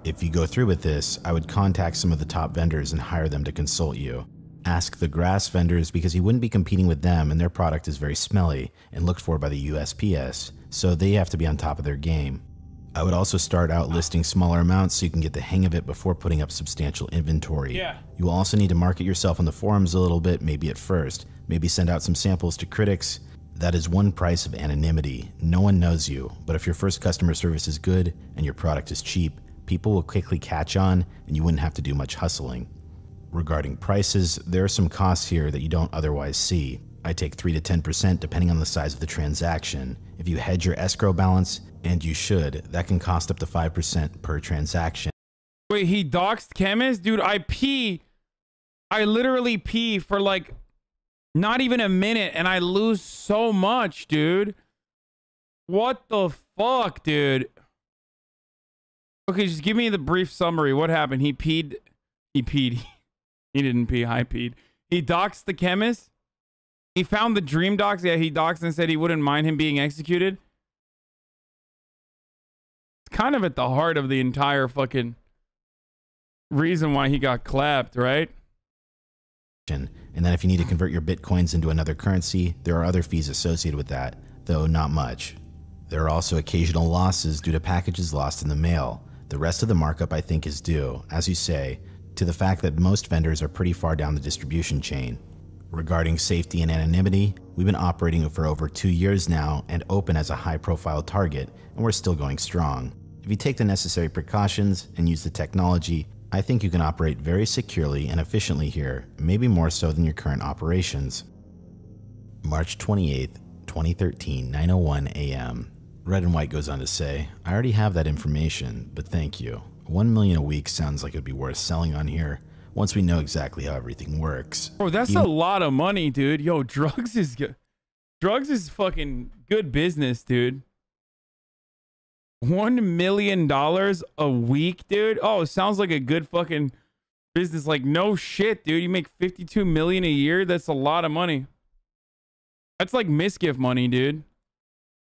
If you go through with this, I would contact some of the top vendors and hire them to consult you. Ask the grass vendors because you wouldn't be competing with them and their product is very smelly and looked for by the USPS, so they have to be on top of their game. I would also start out listing smaller amounts so you can get the hang of it before putting up substantial inventory. Yeah. You will also need to market yourself on the forums a little bit, maybe at first. Maybe send out some samples to critics. That is one price of anonymity. No one knows you, but if your first customer service is good and your product is cheap, people will quickly catch on and you wouldn't have to do much hustling. Regarding prices, there are some costs here that you don't otherwise see. I take 3 to 10% depending on the size of the transaction. If you hedge your escrow balance, and you should, that can cost up to 5% per transaction. Wait, he doxed chemist? Dude, I literally pee for like not even a minute and I lose so much, dude. What the fuck, dude? Okay, just give me the brief summary. What happened? He peed. He didn't pee, I peed. He doxed the chemist. He found the dream docs. Yeah, he doxed and said he wouldn't mind him being executed. It's kind of at the heart of the entire fucking reason why he got clapped, right? And then if you need to convert your bitcoins into another currency, there are other fees associated with that, though not much. There are also occasional losses due to packages lost in the mail. The rest of the markup I think is due, as you say, to the fact that most vendors are pretty far down the distribution chain. Regarding safety and anonymity, we've been operating for over 2 years now and open as a high-profile target, and we're still going strong. If you take the necessary precautions and use the technology, I think you can operate very securely and efficiently here, maybe more so than your current operations. March 28th, 2013, 9:01 a.m. Red and White goes on to say, "I already have that information, but thank you. 1 million a week sounds like it'd be worth selling on here once we know exactly how everything works." Oh, that's a lot of money, dude. Yo, drugs is good. Drugs is fucking good business, dude. $1 million a week, dude. Oh, sounds like a good fucking business. Like, no shit, dude. You make 52 million a year. That's a lot of money. That's like misgift money, dude.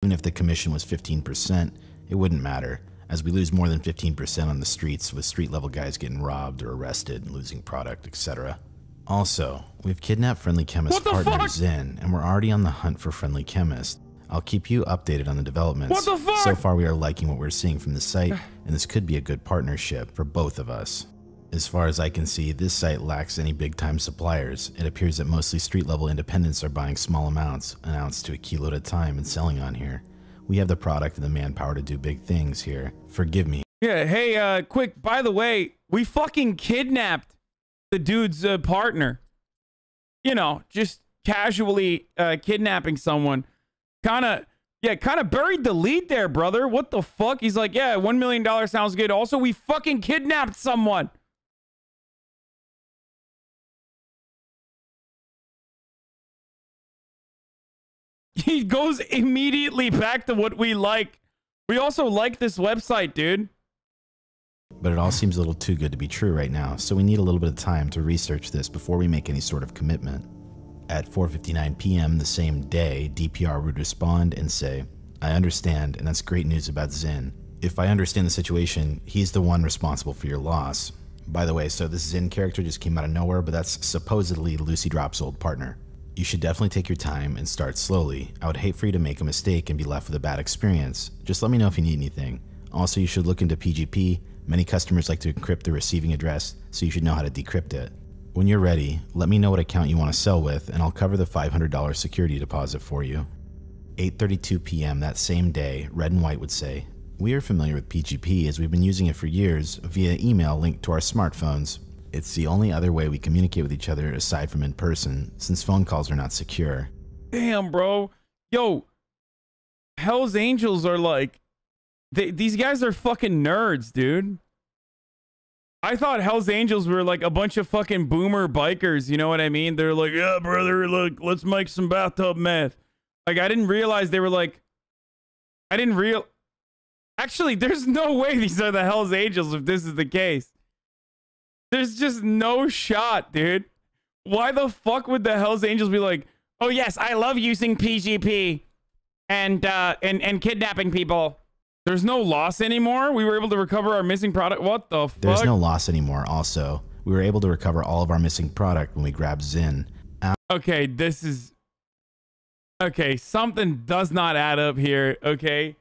Even if the commission was 15%, it wouldn't matter, as we lose more than 15% on the streets with street-level guys getting robbed or arrested and losing product, etc. Also, we've kidnapped Friendly Chemist partner Zin, and we're already on the hunt for Friendly Chemist. I'll keep you updated on the developments. What the fuck? So far, we are liking what we're seeing from the site, and this could be a good partnership for both of us. As far as I can see, this site lacks any big-time suppliers. It appears that mostly street-level independents are buying small amounts, an ounce to a kilo at a time, and selling on here. We have the product and the manpower to do big things here. Forgive me. Yeah, hey, quick, by the way, we fucking kidnapped the dude's partner. You know, just casually kidnapping someone. Kind of buried the lead there, brother. What the fuck? He's like, yeah, $1 million sounds good. Also, we fucking kidnapped someone. He goes immediately back to what we like. We also like this website, dude. But it all seems a little too good to be true right now, so we need a little bit of time to research this before we make any sort of commitment. At 4:59 p.m. the same day, DPR would respond and say, I understand, and that's great news about Zin. If I understand the situation, he's the one responsible for your loss. By the way, so this Zin character just came out of nowhere, but that's supposedly Lucy Drop's old partner. You should definitely take your time and start slowly. I would hate for you to make a mistake and be left with a bad experience. Just let me know if you need anything. Also, you should look into PGP. Many customers like to encrypt the receiving address, so you should know how to decrypt it. When you're ready, let me know what account you want to sell with, and I'll cover the $500 security deposit for you. 8:32 p.m. that same day, Red and White would say, we are familiar with PGP as we've been using it for years via email linked to our smartphones. It's the only other way we communicate with each other aside from in person, since phone calls are not secure. Damn, bro. Yo, Hell's Angels are like, these guys are fucking nerds, dude. I thought Hell's Angels were like a bunch of fucking boomer bikers, you know what I mean? They're like, yeah, brother, look, let's make some bathtub meth. Like, I didn't realize they were like, actually, there's no way these are the Hell's Angels if this is the case. There's just no shot, dude. Why the fuck would the Hell's Angels be like, oh yes, I love using PGP and kidnapping people. There's no loss anymore? We were able to recover our missing product? What the fuck? There's no loss anymore. Also, we were able to recover all of our missing product when we grabbed Zin. Okay, this is... Okay, something does not add up here, okay?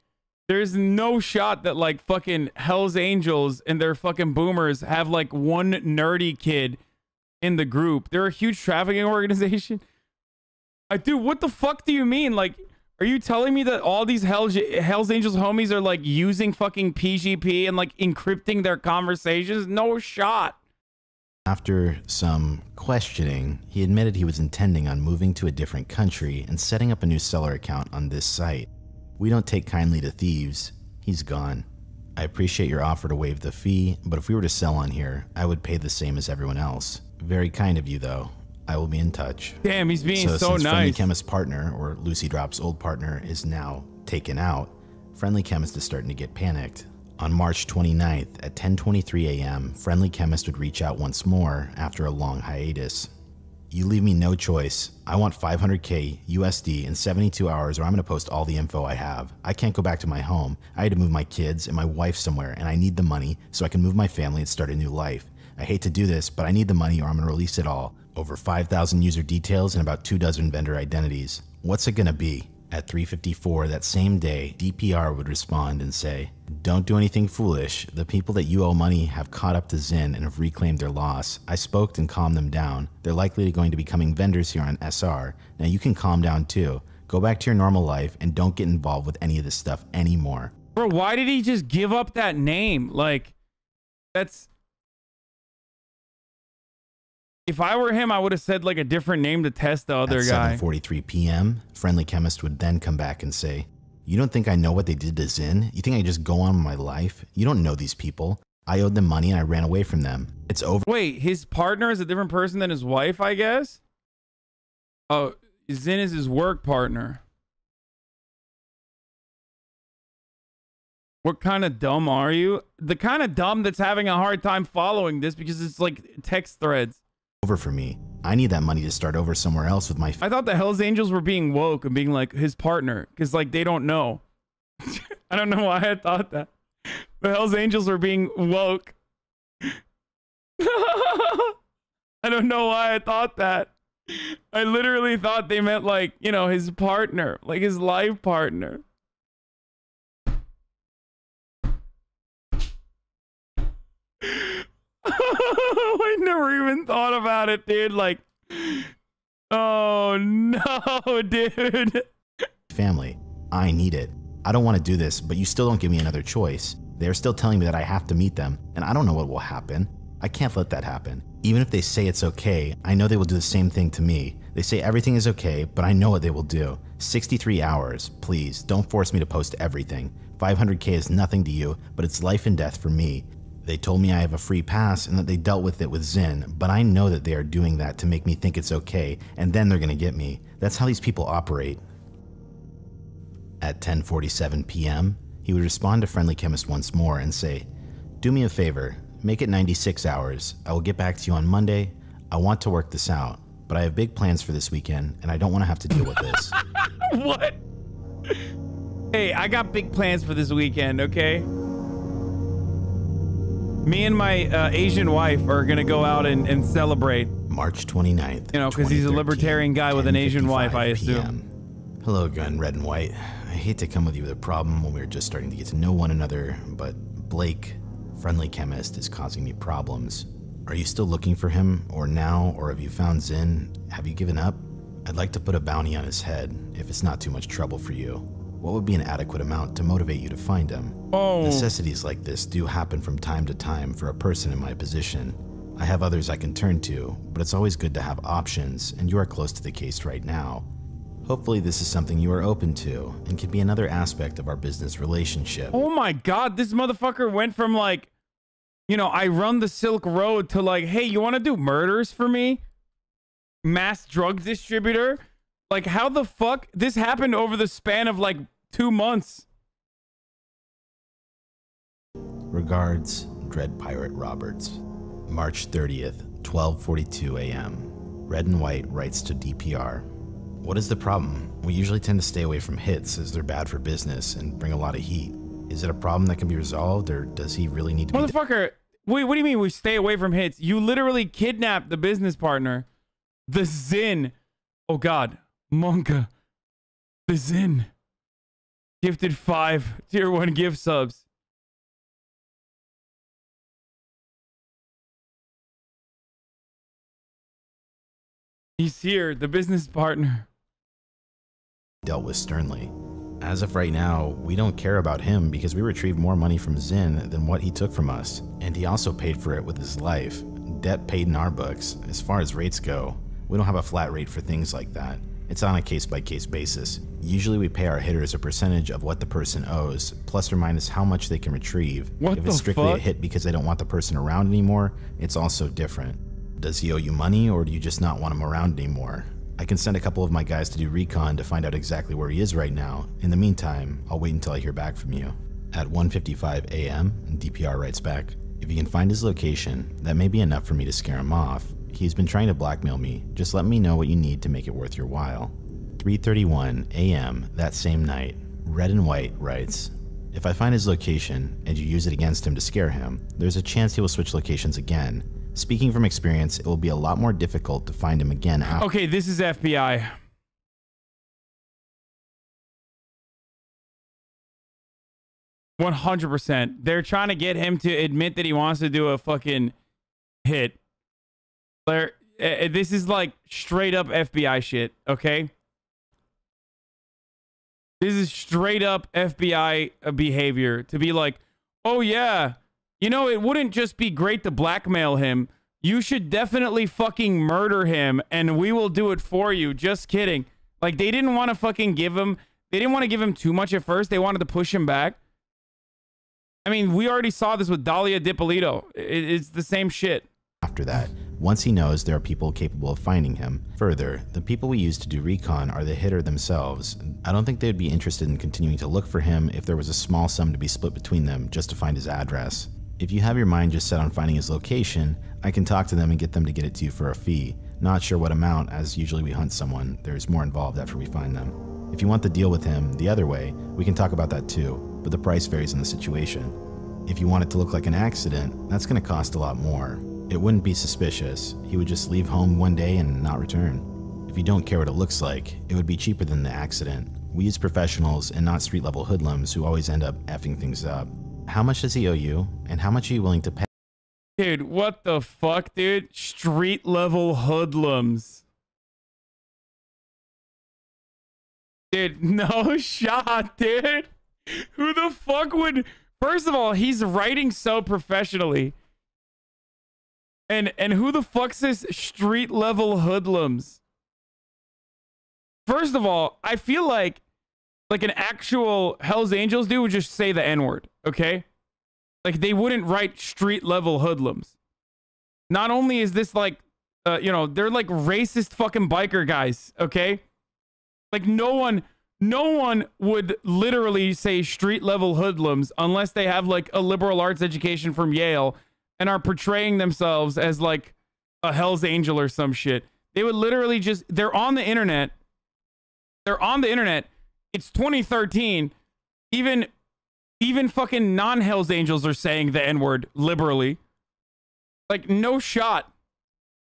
There's no shot that, like, fucking Hell's Angels and their fucking boomers have, like, one nerdy kid in the group. They're a huge trafficking organization. Dude, what the fuck do you mean? Like... Are you telling me that all these Hell's Angels homies are like using fucking PGP and like encrypting their conversations? No shot. After some questioning, he admitted he was intending on moving to a different country and setting up a new seller account on this site. We don't take kindly to thieves. He's gone. I appreciate your offer to waive the fee, but if we were to sell on here, I would pay the same as everyone else. Very kind of you though. I will be in touch. Damn, he's being so since nice. Friendly Chemist's partner, or Lucy Drop's old partner, is now taken out, Friendly Chemist is starting to get panicked. On March 29th at 10:23 a.m., Friendly Chemist would reach out once more after a long hiatus. You leave me no choice. I want 500k USD in 72 hours or I'm going to post all the info I have. I can't go back to my home. I had to move my kids and my wife somewhere and I need the money so I can move my family and start a new life. I hate to do this, but I need the money or I'm going to release it all. Over 5,000 user details and about 24 vendor identities. What's it gonna be? At 3:54 that same day, DPR would respond and say, don't do anything foolish. The people that you owe money have caught up to Zin and have reclaimed their loss. I spoke and calmed them down. They're likely going to be becoming vendors here on SR. Now you can calm down too. Go back to your normal life and don't get involved with any of this stuff anymore. Bro, why did he just give up that name? Like, that's... If I were him, I would have said like a different name to test the other guy. At 7:43 p.m., Friendly Chemist would then come back and say, you don't think I know what they did to Zin? You think I just go on with my life? You don't know these people. I owed them money and I ran away from them. It's over. Wait, his partner is a different person than his wife, I guess? Oh, Zin is his work partner. What kind of dumb are you? The kind of dumb that's having a hard time following this because it's like text threads. Over for me. I need that money to start over somewhere else with my... I thought the Hells Angels were being woke and being like his partner because like they don't know. I don't know why I thought that. The Hells Angels were being woke. I don't know why I thought that. I literally thought they meant like, you know, his partner, like his life partner. I never even thought about it, dude. Like, oh no, dude. Family, I need it. I don't want to do this, but you still don't give me another choice. They're still telling me that I have to meet them, and I don't know what will happen. I can't let that happen. Even if they say it's okay, I know they will do the same thing to me. They say everything is okay, but I know what they will do. 63 hours. Please, don't force me to post everything. 500K is nothing to you, but it's life and death for me. They told me I have a free pass and that they dealt with it with Zin, but I know that they are doing that to make me think it's okay, and then they're gonna get me. That's how these people operate. At 10:47 p.m., he would respond to Friendly Chemist once more and say, "Do me a favor, make it 96 hours. I will get back to you on Monday. I want to work this out, but I have big plans for this weekend, and I don't want to have to deal with this." What? Hey, I got big plans for this weekend, okay? Me and my Asian wife are gonna go out and celebrate. March 29th. You know, because he's a libertarian guy with an Asian wife, I assume. Hello again, Red and White. I hate to come with you with a problem when we were just starting to get to know one another, but Blake, Friendly Chemist, is causing me problems. Are you still looking for him, or now, or have you found Zin? Have you given up? I'd like to put a bounty on his head, if it's not too much trouble for you. What would be an adequate amount to motivate you to find him? Oh. Necessities like this do happen from time to time for a person in my position. I have others I can turn to, but it's always good to have options, and you are close to the case right now. Hopefully this is something you are open to, and can be another aspect of our business relationship. Oh my god, this motherfucker went from like, you know, I run the Silk Road to like, hey, you want to do murders for me? Mass drug distributor? Like, how the fuck? This happened over the span of like 2 months. Regards, Dread Pirate Roberts. March 30th, 12:42 a.m. Red and White writes to DPR. What is the problem? We usually tend to stay away from hits as they're bad for business and bring a lot of heat. Is it a problem that can be resolved, or does he really need to be... Motherfucker, wait, what do you mean we stay away from hits? You literally kidnapped the business partner. The Zin. Oh god. Monka. The Zin. Gifted 5 tier 1 gift subs. He's here, the business partner. Dealt with sternly. As of right now, we don't care about him because we retrieved more money from Zin than what he took from us, and he also paid for it with his life. Debt paid in our books. As far as rates go, we don't have a flat rate for things like that. It's on a case-by-case basis. Usually we pay our hitters a percentage of what the person owes, plus or minus how much they can retrieve. If it's strictly a hit because they don't want the person around anymore, it's also different. Does he owe you money, or do you just not want him around anymore? I can send a couple of my guys to do recon to find out exactly where he is right now. In the meantime, I'll wait until I hear back from you. At 1:55 a.m., DPR writes back, if you can find his location, that may be enough for me to scare him off. He's been trying to blackmail me. Just let me know what you need to make it worth your while. 3:31 a.m. that same night, Red and White writes, if I find his location and you use it against him to scare him, there's a chance he will switch locations again. Speaking from experience, it will be a lot more difficult to find him again after. Okay, this is FBI. %. They're trying to get him to admit that he wants to do a fucking hit. This is like straight up FBI shit, okay? This is straight up FBI behavior to be like, oh yeah, you know, it wouldn't just be great to blackmail him. You should definitely fucking murder him and we will do it for you. Just kidding. Like, they didn't want to fucking give him, they didn't want to give him too much at first. They wanted to push him back. I mean, we already saw this with Dahlia DiPolito. It's the same shit. After that, once he knows there are people capable of finding him. Further, the people we use to do recon are the hitter themselves. I don't think they'd be interested in continuing to look for him if there was a small sum to be split between them just to find his address. If you have your mind just set on finding his location, I can talk to them and get them to get it to you for a fee. Not sure what amount, as usually we hunt someone. There's more involved after we find them. If you want the deal with him the other way, we can talk about that too. but the price varies on the situation. If you want it to look like an accident, that's going to cost a lot more. It wouldn't be suspicious. He would just leave home one day and not return. If you don't care what it looks like, it would be cheaper than the accident. We use professionals and not street-level hoodlums who always end up effing things up. How much does he owe you, and how much are you willing to pay? Dude, what the fuck, dude? Street-level hoodlums. Dude, no shot, dude. Who the fuck would... First of all, he's writing so professionally. And who the fuck says street-level hoodlums? First of all, I feel like an actual Hell's Angels dude would just say the N-word, okay? Like, they wouldn't write street-level hoodlums. Not only is this like, you know, they're like racist fucking biker guys, okay? Like, no one would literally say street-level hoodlums unless they have, like, a liberal arts education from Yale and are portraying themselves as, like, a Hell's Angel or some shit. They would literally just... They're on the internet. They're on the internet. It's 2013. Even fucking non-Hells Angels are saying the N-word liberally. Like, no shot.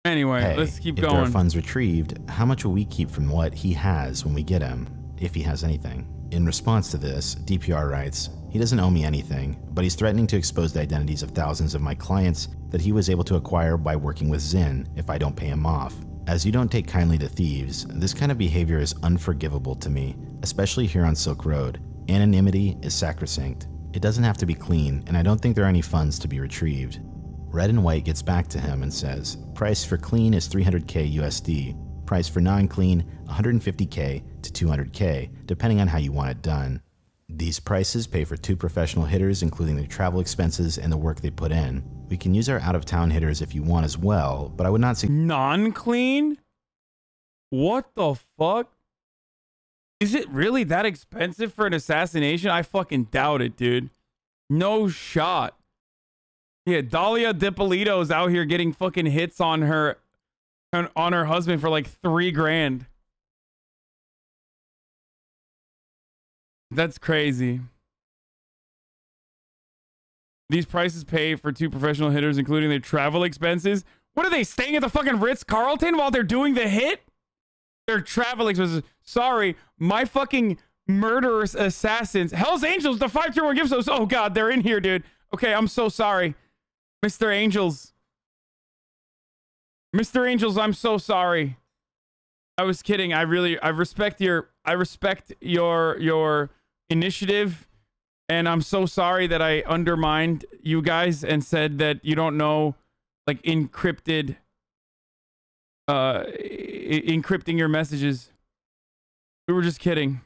Anyway, Hey, let's keep if going. there are funds retrieved, how much will we keep from what he has when we get him, if he has anything? In response to this, DPR writes, he doesn't owe me anything, but he's threatening to expose the identities of thousands of my clients that he was able to acquire by working with Zinn if I don't pay him off. As you don't take kindly to thieves, this kind of behavior is unforgivable to me, especially here on Silk Road. Anonymity is sacrosanct. It doesn't have to be clean, and I don't think there are any funds to be retrieved. Red and White gets back to him and says, price for clean is 300k USD, price for non-clean 150k to 200k, depending on how you want it done. These prices pay for 2 professional hitters, including their travel expenses and the work they put in. We can use our out-of-town hitters if you want as well, but I would not say non-clean? What the fuck? Is it really that expensive for an assassination? I fucking doubt it, dude. No shot. Yeah, Dahlia DiPolito's out here getting fucking hits on her husband for like $3,000. That's crazy. These prices pay for 2 professional hitters, including their travel expenses. What are they, staying at the fucking Ritz-Carlton while they're doing the hit? Their travel expenses. Sorry, my fucking murderous assassins. Hell's Angels, the 521 gives us. Oh god, they're in here, dude. Okay, I'm so sorry. Mr. Angels. Mr. Angels, I'm so sorry. I was kidding. I respect your initiative, and I'm so sorry that I undermined you guys and said that you don't know, like, encrypting your messages. We were just kidding.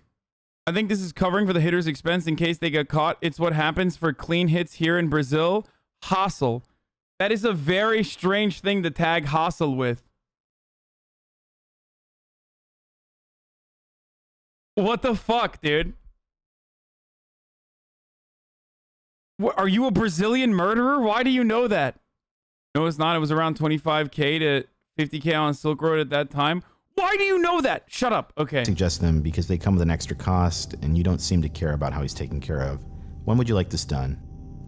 I think this is covering for the hitter's expense in case they get caught. It's what happens for clean hits here in Brazil. Hustle. That is a very strange thing to tag hustle with. What the fuck, dude? What, are you a Brazilian murderer? Why do you know that? No, it's not. It was around 25k to 50k on Silk Road at that time. Why do you know that? Shut up. Okay. Suggest them because they come with an extra cost and you don't seem to care about how he's taken care of. When would you like this done?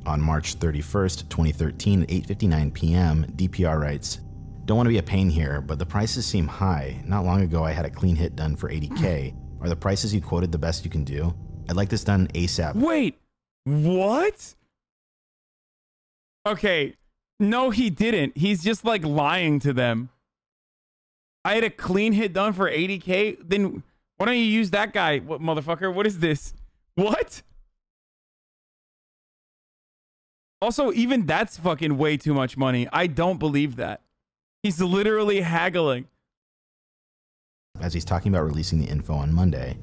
On March 31st, 2013 at 8:59 p.m., DPR writes, don't want to be a pain here, but the prices seem high. Not long ago, I had a clean hit done for 80k. Are the prices you quoted the best you can do? I'd like this done ASAP. Wait, what? Okay, no, he didn't. He's just like lying to them. I had a clean hit done for 80k. Then why don't you use that guy? What motherfucker? What is this? What? Also, even that's fucking way too much money. I don't believe that. He's literally haggling. As he's talking about releasing the info on Monday.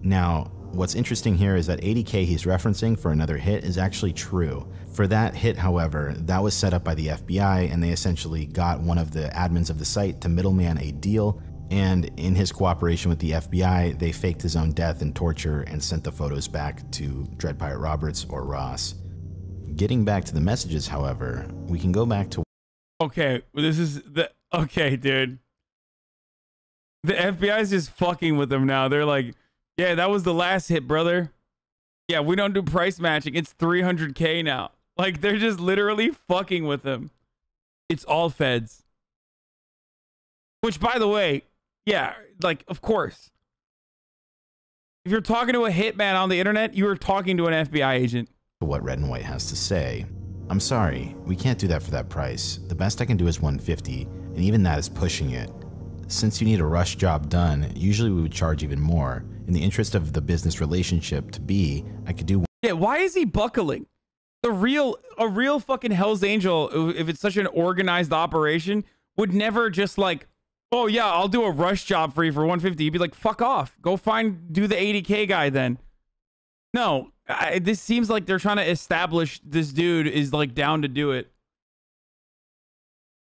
Now, what's interesting here is that 80k he's referencing for another hit is actually true. For that hit, however, that was set up by the FBI, and they essentially got one of the admins of the site to middleman a deal, and in his cooperation with the FBI, they faked his own death and torture and sent the photos back to Dread Pirate Roberts or Ross. Getting back to the messages, however, we can go back to... Okay, this is the... Okay, dude. The FBI is just fucking with them now. They're like, yeah, that was the last hit, brother. Yeah, we don't do price matching. It's 300K now. Like, they're just literally fucking with him. It's all feds. Which, by the way, yeah, like, of course. If you're talking to a hitman on the internet, you are talking to an FBI agent. What Red and White has to say. I'm sorry, we can't do that for that price. The best I can do is 150, and even that is pushing it. Since you need a rush job done, usually we would charge even more. In the interest of the business relationship to be, I could do. Yeah, why is he buckling? A real fucking Hell's Angel, if it's such an organized operation, would never just like, oh yeah, I'll do a rush job for you for 150. You'd be like, fuck off. Go do the 80K guy then. No, this seems like they're trying to establish this dude is like down to do it.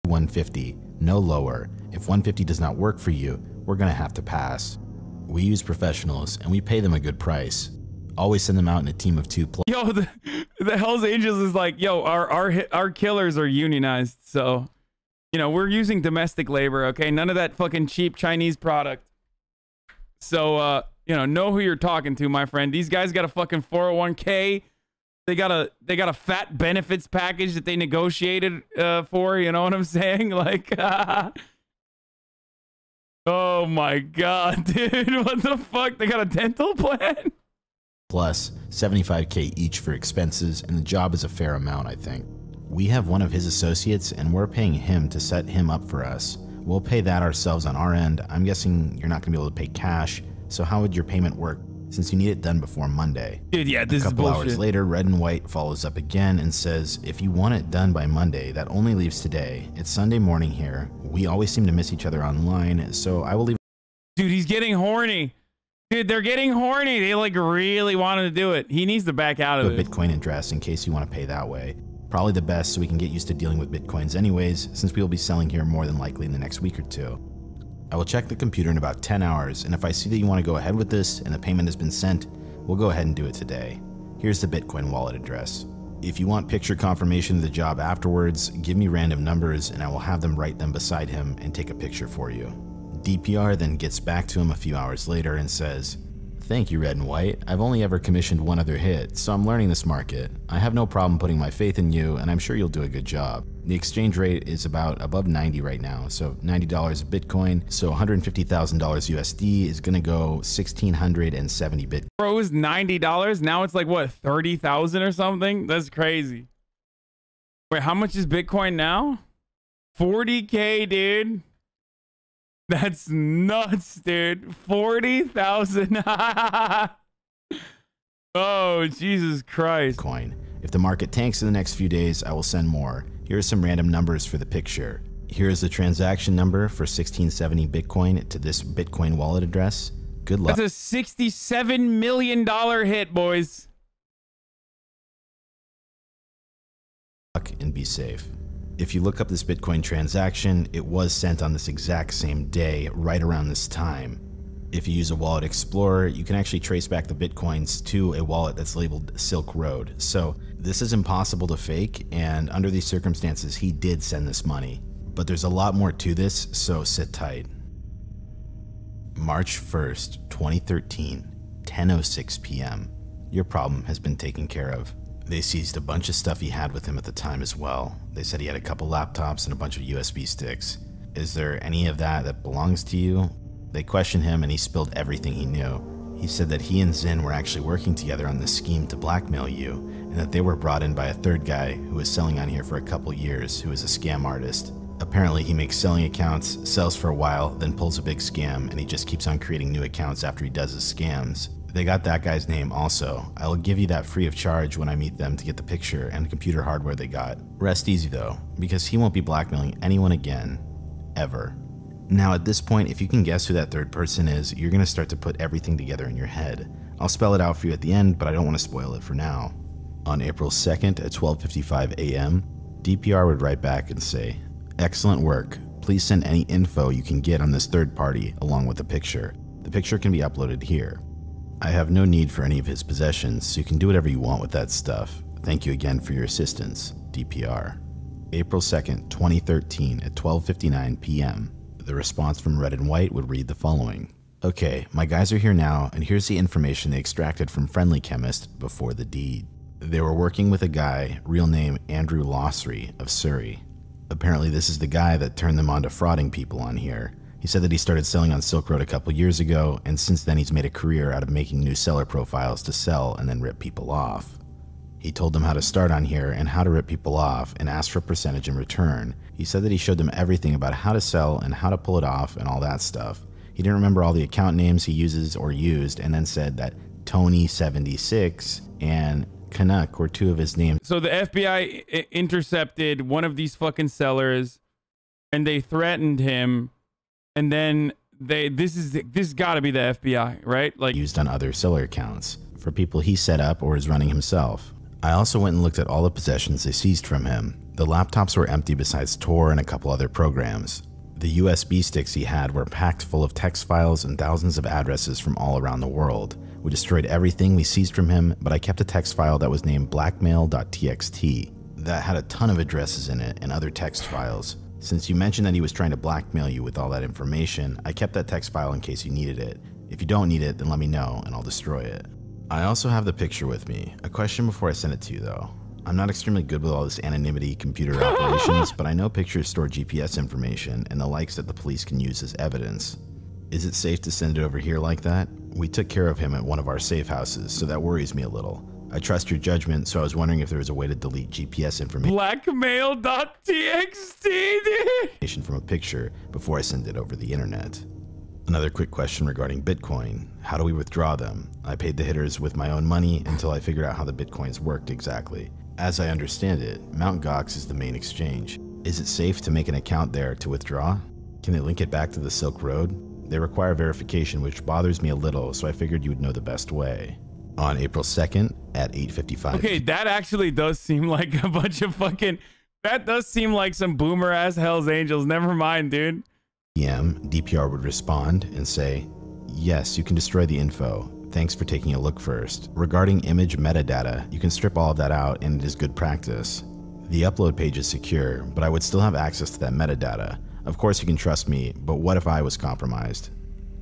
150, no lower. If 150 does not work for you, we're gonna have to pass. We use professionals and we pay them a good price. Always send them out in a team of 2 plus. Yo, the Hells Angels is like, yo, our killers are unionized, so you know we're using domestic labor, okay? None of that fucking cheap Chinese product. So you know who you're talking to, my friend. These guys got a fucking 401k. They got a fat benefits package that they negotiated for. You know what I'm saying? Like, oh my god, dude, what the fuck? They got a dental plan. Plus 75K each for expenses, and the job is a fair amount, I think. We have one of his associates, and we're paying him to set him up for us. We'll pay that ourselves on our end. I'm guessing you're not gonna be able to pay cash, so how would your payment work? Since you need it done before Monday. Dude, yeah, this is bullshit. A couple hours later, Red and White follows up again and says, if you want it done by Monday, that only leaves today. It's Sunday morning here. We always seem to miss each other online, so I will leave. Dude, he's getting horny. Dude, they're getting horny. They like really wanted to do it. He needs to back out of it. A Bitcoin address in case you want to pay that way. Probably the best so we can get used to dealing with Bitcoins anyways, since we will be selling here more than likely in the next week or two. I will check the computer in about 10 hours, and if I see that you want to go ahead with this and the payment has been sent, we'll go ahead and do it today. Here's the Bitcoin wallet address. If you want picture confirmation of the job afterwards, give me random numbers and I will have them write them beside him and take a picture for you. DPR then gets back to him a few hours later and says, thank you, Red and White. I've only ever commissioned one other hit, so I'm learning this market. I have no problem putting my faith in you, and I'm sure you'll do a good job. The exchange rate is about above 90 right now, so $90 of Bitcoin, so $150,000 USD is gonna go 1,670 Bitcoin. Froze $90, now it's like what, 30,000 or something? That's crazy. Wait, how much is Bitcoin now? 40K, dude. That's nuts, dude. 40,000. Oh, Jesus Christ. Coin. If the market tanks in the next few days, I will send more. Here are some random numbers for the picture. Here is the transaction number for 1670 Bitcoin to this Bitcoin wallet address. Good luck. That's a $67 million hit, boys. And be safe. If you look up this Bitcoin transaction, it was sent on this exact same day, right around this time. If you use a wallet explorer, you can actually trace back the Bitcoins to a wallet that's labeled Silk Road. So this is impossible to fake, and under these circumstances, he did send this money. But there's a lot more to this, so sit tight. March 1st, 2013, 10:06 p.m. Your problem has been taken care of. They seized a bunch of stuff he had with him at the time as well. They said he had a couple laptops and a bunch of USB sticks. Is there any of that belongs to you? They questioned him and he spilled everything he knew. He said that he and Zin were actually working together on this scheme to blackmail you, and that they were brought in by a third guy who was selling on here for a couple years, who is a scam artist. Apparently he makes selling accounts, sells for a while, then pulls a big scam, and he just keeps on creating new accounts after he does his scams. They got that guy's name also. I will give you that free of charge when I meet them to get the picture and computer hardware they got. Rest easy though, because he won't be blackmailing anyone again. Ever. Now at this point, if you can guess who that third person is, you're going to start to put everything together in your head. I'll spell it out for you at the end, but I don't want to spoil it for now. On April 2nd at 12:55 a.m., DPR would write back and say, excellent work. Please send any info you can get on this third party along with the picture. The picture can be uploaded here. I have no need for any of his possessions, so you can do whatever you want with that stuff. Thank you again for your assistance, DPR. April 2nd, 2013 at 12:59 p.m. The response from Red and White would read the following. Okay, my guys are here now, and here's the information they extracted from Friendly Chemist before the deed. They were working with a guy, real name Andrew Losry of Surrey. Apparently this is the guy that turned them on to frauding people on here. He said that he started selling on Silk Road a couple years ago, and since then he's made a career out of making new seller profiles to sell and then rip people off. He told them how to start on here and how to rip people off and asked for a percentage in return. He said that he showed them everything about how to sell and how to pull it off and all that stuff. He didn't remember all the account names he uses or used, and then said that Tony76 and Canuck were two of his names. So the FBI intercepted one of these fucking sellers and they threatened him, and then this got to be the FBI, right? Like, used on other seller accounts for people he set up or is running himself. I also went and looked at all the possessions they seized from him. The laptops were empty besides Tor and a couple other programs. The USB sticks he had were packed full of text files and thousands of addresses from all around the world. We destroyed everything we seized from him, but I kept a text file that was named blackmail.txt that had a ton of addresses in it and other text files. Since you mentioned that he was trying to blackmail you with all that information, I kept that text file in case you needed it. If you don't need it, then let me know and I'll destroy it. I also have the picture with me. A question before I send it to you though. I'm not extremely good with all this anonymity computer operations, but I know pictures store GPS information and the likes that the police can use as evidence. Is it safe to send it over here like that? We took care of him at one of our safe houses, so that worries me a little. I trust your judgment, so I was wondering if there was a way to delete GPS information. Blackmail.txt, dude. From a picture before I send it over the internet. Another quick question regarding Bitcoin. How do we withdraw them? I paid the hitters with my own money until I figured out how the Bitcoins worked exactly. As I understand it, Mt. Gox is the main exchange. Is it safe to make an account there to withdraw? Can they link it back to the Silk Road? They require verification, which bothers me a little, so I figured you would know the best way. On April 2nd at 8:55. Okay, that actually does seem like a bunch of fucking... That does seem like some boomer-ass Hells Angels. Never mind, dude. PM, DPR would respond and say, yes, you can destroy the info. Thanks for taking a look first. Regarding image metadata, you can strip all of that out and it is good practice. The upload page is secure, but I would still have access to that metadata. Of course you can trust me, but what if I was compromised?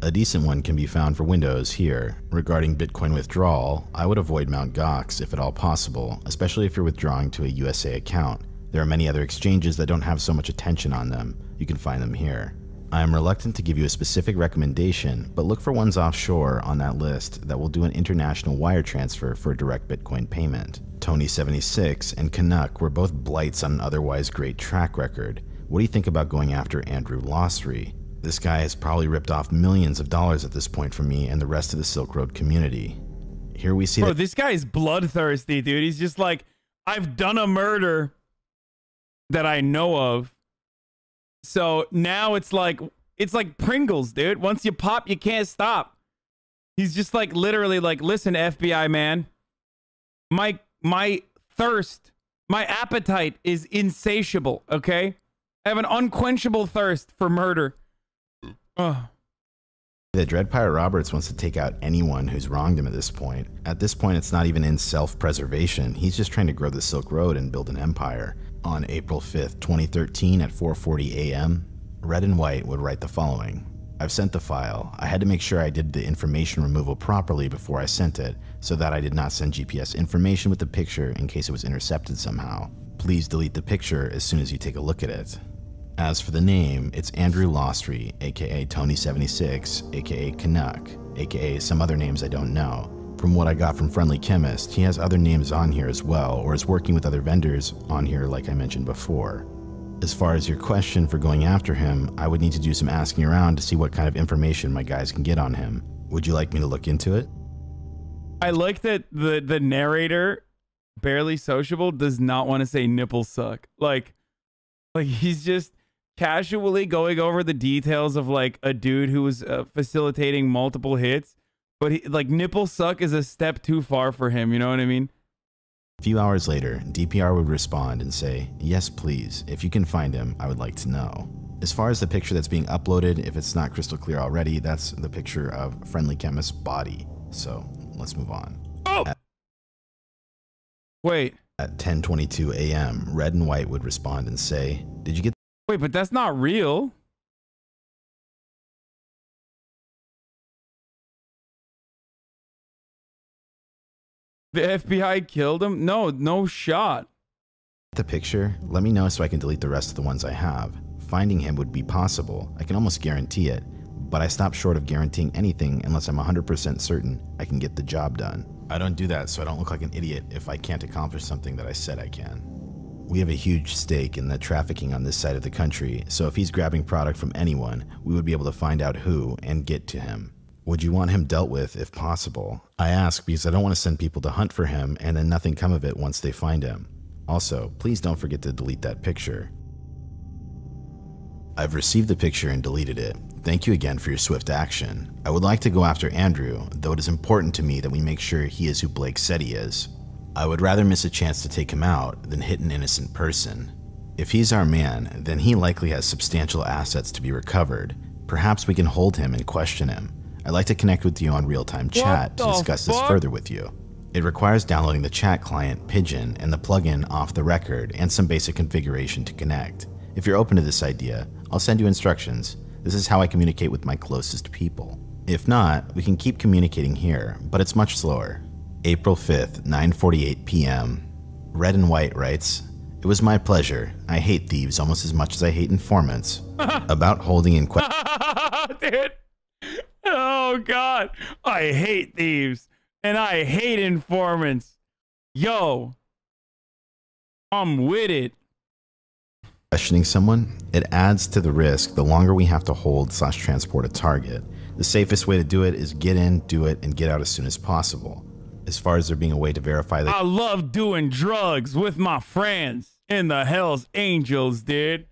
A decent one can be found for Windows here. Regarding Bitcoin withdrawal, I would avoid Mt. Gox if at all possible, especially if you're withdrawing to a USA account. There are many other exchanges that don't have so much attention on them. You can find them here. I am reluctant to give you a specific recommendation, but look for ones offshore on that list that will do an international wire transfer for a direct Bitcoin payment. Tony76 and Canuck were both blights on an otherwise great track record. What do you think about going after Andrew Losry? This guy has probably ripped off millions of dollars at this point from me and the rest of the Silk Road community. Here we see Bro, this guy is bloodthirsty, dude. He's just like, I've done a murder that I know of. So now it's like Pringles, dude. Once you pop, you can't stop. He's just like literally like, listen, FBI man, my thirst, my appetite is insatiable, okay? I have an unquenchable thirst for murder. Ugh. The Dread Pirate Roberts wants to take out anyone who's wronged him at this point. At this point, it's not even in self-preservation. He's just trying to grow the Silk Road and build an empire. On April 5th, 2013 at 4:40 a.m., Red and White would write the following. I've sent the file. I had to make sure I did the information removal properly before I sent it, so that I did not send GPS information with the picture in case it was intercepted somehow. Please delete the picture as soon as you take a look at it. As for the name, it's Andrew Losry, aka Tony76, aka Canuck, aka some other names I don't know. From what I got from Friendly Chemist, he has other names on here as well, or is working with other vendors on here like I mentioned before. As far as your question for going after him, I would need to do some asking around to see what kind of information my guys can get on him. Would you like me to look into it? I like that the narrator, Barely Sociable, does not want to say nipple suck. Like he's just casually going over the details of like a dude who was facilitating multiple hits, but he, like nipple suck is a step too far for him. You know what I mean? A few hours later, DPR would respond and say, yes, please. If you can find him, I would like to know. As far as the picture that's being uploaded, if it's not crystal clear already, that's the picture of Friendly Chemist's body. So let's move on. Oh! Wait. At 10:22 a.m., Red and White would respond and say, did you get... Wait, but that's not real. The FBI killed him? No shot. The picture? Let me know so I can delete the rest of the ones I have. Finding him would be possible. I can almost guarantee it. But I stop short of guaranteeing anything unless I'm 100% certain I can get the job done. I don't do that so I don't look like an idiot if I can't accomplish something that I said I can. We have a huge stake in the trafficking on this side of the country, so if he's grabbing product from anyone, we would be able to find out who and get to him. Would you want him dealt with if possible? I ask because I don't want to send people to hunt for him and then nothing come of it once they find him. Also, please don't forget to delete that picture. I've received the picture and deleted it. Thank you again for your swift action. I would like to go after Andrew, though it is important to me that we make sure he is who Blake said he is. I would rather miss a chance to take him out than hit an innocent person. If he's our man, then he likely has substantial assets to be recovered. Perhaps we can hold him and question him. I'd like to connect with you on real-time chat to discuss this further with you. It requires downloading the chat client, Pigeon, and the plugin Off the Record, and some basic configuration to connect. If you're open to this idea, I'll send you instructions. This is how I communicate with my closest people. If not, we can keep communicating here, but it's much slower. April 5th, 9:48 p.m. Red and White writes, "It was my pleasure. I hate thieves almost as much as I hate informants." About holding in question. Dude. Oh, God. I hate thieves. And I hate informants. Yo. I'm with it. Questioning someone, it adds to the risk the longer we have to hold/transport a target. The safest way to do it is get in, do it, and get out as soon as possible. As far as there being a way to verify that— I love doing drugs with my friends in the Hells Angels, dude.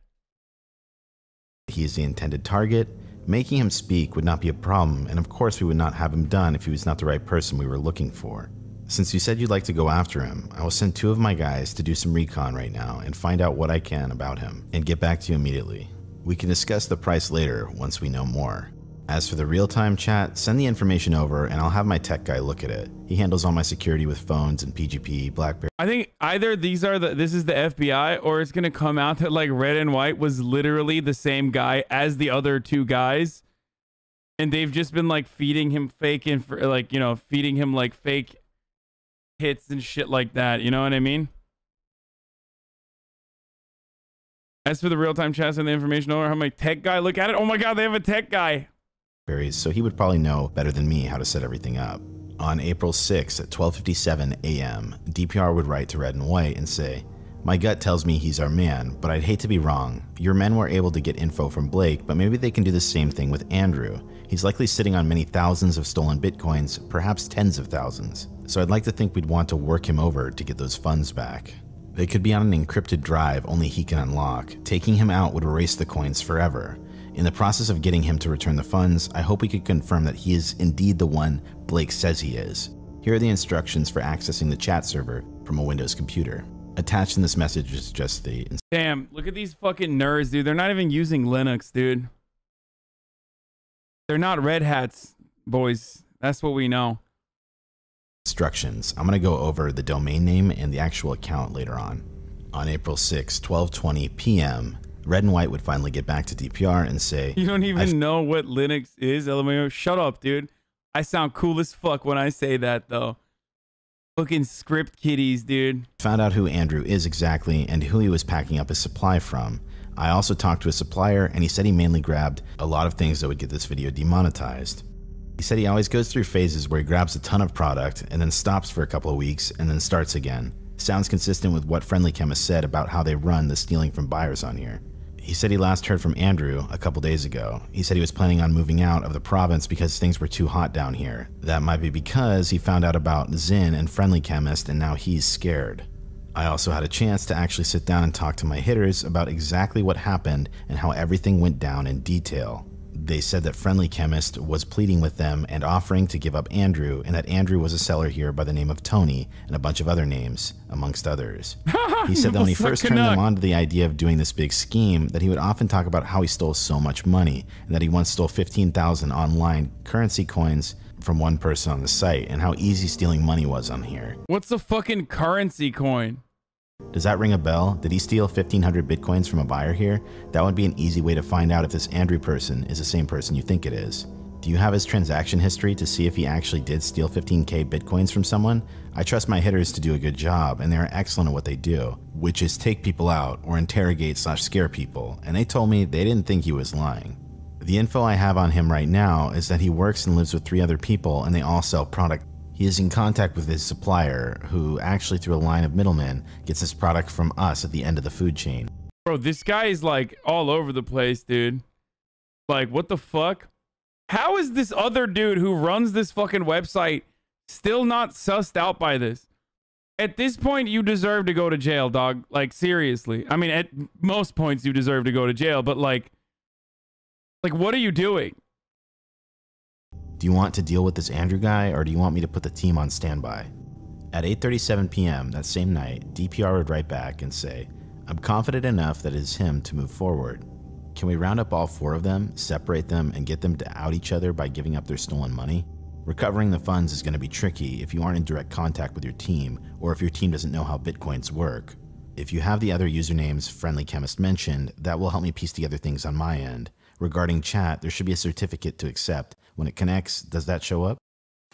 He is the intended target. Making him speak would not be a problem, and of course we would not have him done if he was not the right person we were looking for. Since you said you'd like to go after him, I will send 2 of my guys to do some recon right now and find out what I can about him, and get back to you immediately. We can discuss the price later once we know more. As for the real-time chat, send the information over and I'll have my tech guy look at it. He handles all my security with phones and PGP, BlackBerry. I think either this is the FBI, or it's gonna come out that like Red and White was literally the same guy as the other 2 guys, and they've just been like feeding him fake feeding him like fake hits and shit like that. You know what I mean? As for the real-time chat, send the information over. Have my tech guy look at it. Oh my God, they have a tech guy. So he would probably know better than me how to set everything up. On April 6th at 12:57 a.m., DPR would write to Red and White and say, "My gut tells me he's our man, but I'd hate to be wrong. Your men were able to get info from Blake, but maybe they can do the same thing with Andrew. He's likely sitting on many thousands of stolen bitcoins, perhaps tens of thousands. So I'd like to think we'd want to work him over to get those funds back. They could be on an encrypted drive only he can unlock. Taking him out would erase the coins forever. In the process of getting him to return the funds, I hope we could confirm that he is indeed the one Blake says he is. Here are the instructions for accessing the chat server from a Windows computer. Attached in this message is just the— Damn, look at these fucking nerds, dude. They're not even using Linux, dude. They're not Red Hats, boys. That's what we know. Instructions. I'm going to go over the domain name and the actual account later on. On April 6, 12:20 p.m., Red and White would finally get back to DPR and say— You don't even know what Linux is, LMAO? Shut up, dude. I sound cool as fuck when I say that, though. Fucking script kiddies, dude. Found out who Andrew is exactly and who he was packing up his supply from. I also talked to a supplier, and he said he mainly grabbed a lot of things that would get this video demonetized. He said he always goes through phases where he grabs a ton of product and then stops for a couple of weeks and then starts again. Sounds consistent with what Friendly Chemist said about how they run the stealing from buyers on here. He said he last heard from Andrew a couple days ago. He said he was planning on moving out of the province because things were too hot down here. That might be because he found out about Zin and Friendly Chemist and now he's scared. I also had a chance to actually sit down and talk to my hitters about exactly what happened and how everything went down in detail. They said that Friendly Chemist was pleading with them and offering to give up Andrew, and that Andrew was a seller here by the name of Tony and a bunch of other names, amongst others. He said that when he first turned them on to the idea of doing this big scheme, that he would often talk about how he stole so much money, and that he once stole 15,000 online currency coins from one person on the site, and how easy stealing money was on here. What's a fucking currency coin? Does that ring a bell? Did he steal 1,500 bitcoins from a buyer here? That would be an easy way to find out if this Andrew person is the same person you think it is. Do you have his transaction history to see if he actually did steal 15K bitcoins from someone? I trust my hitters to do a good job, and they are excellent at what they do, which is take people out or interrogate/scare people, and they told me they didn't think he was lying. The info I have on him right now is that he works and lives with 3 other people, and they all sell product. He is in contact with his supplier, who actually through a line of middlemen gets his product from us at the end of the food chain. Bro, this guy is like all over the place, dude. Like, what the fuck? How is this other dude who runs this fucking website still not sussed out by this? At this point, you deserve to go to jail, dog. Like, seriously. I mean, at most points, you deserve to go to jail, but like, what are you doing? Do you want to deal with this Andrew guy, or do you want me to put the team on standby? At 8:37 p.m. that same night, DPR would write back and say, I'm confident enough that it is him to move forward. Can we round up all 4 of them, separate them, and get them to out each other by giving up their stolen money? Recovering the funds is going to be tricky if you aren't in direct contact with your team, or if your team doesn't know how bitcoins work. If you have the other usernames Friendly Chemist mentioned, that will help me piece together things on my end. Regarding chat, there should be a certificate to accept. When it connects, does that show up?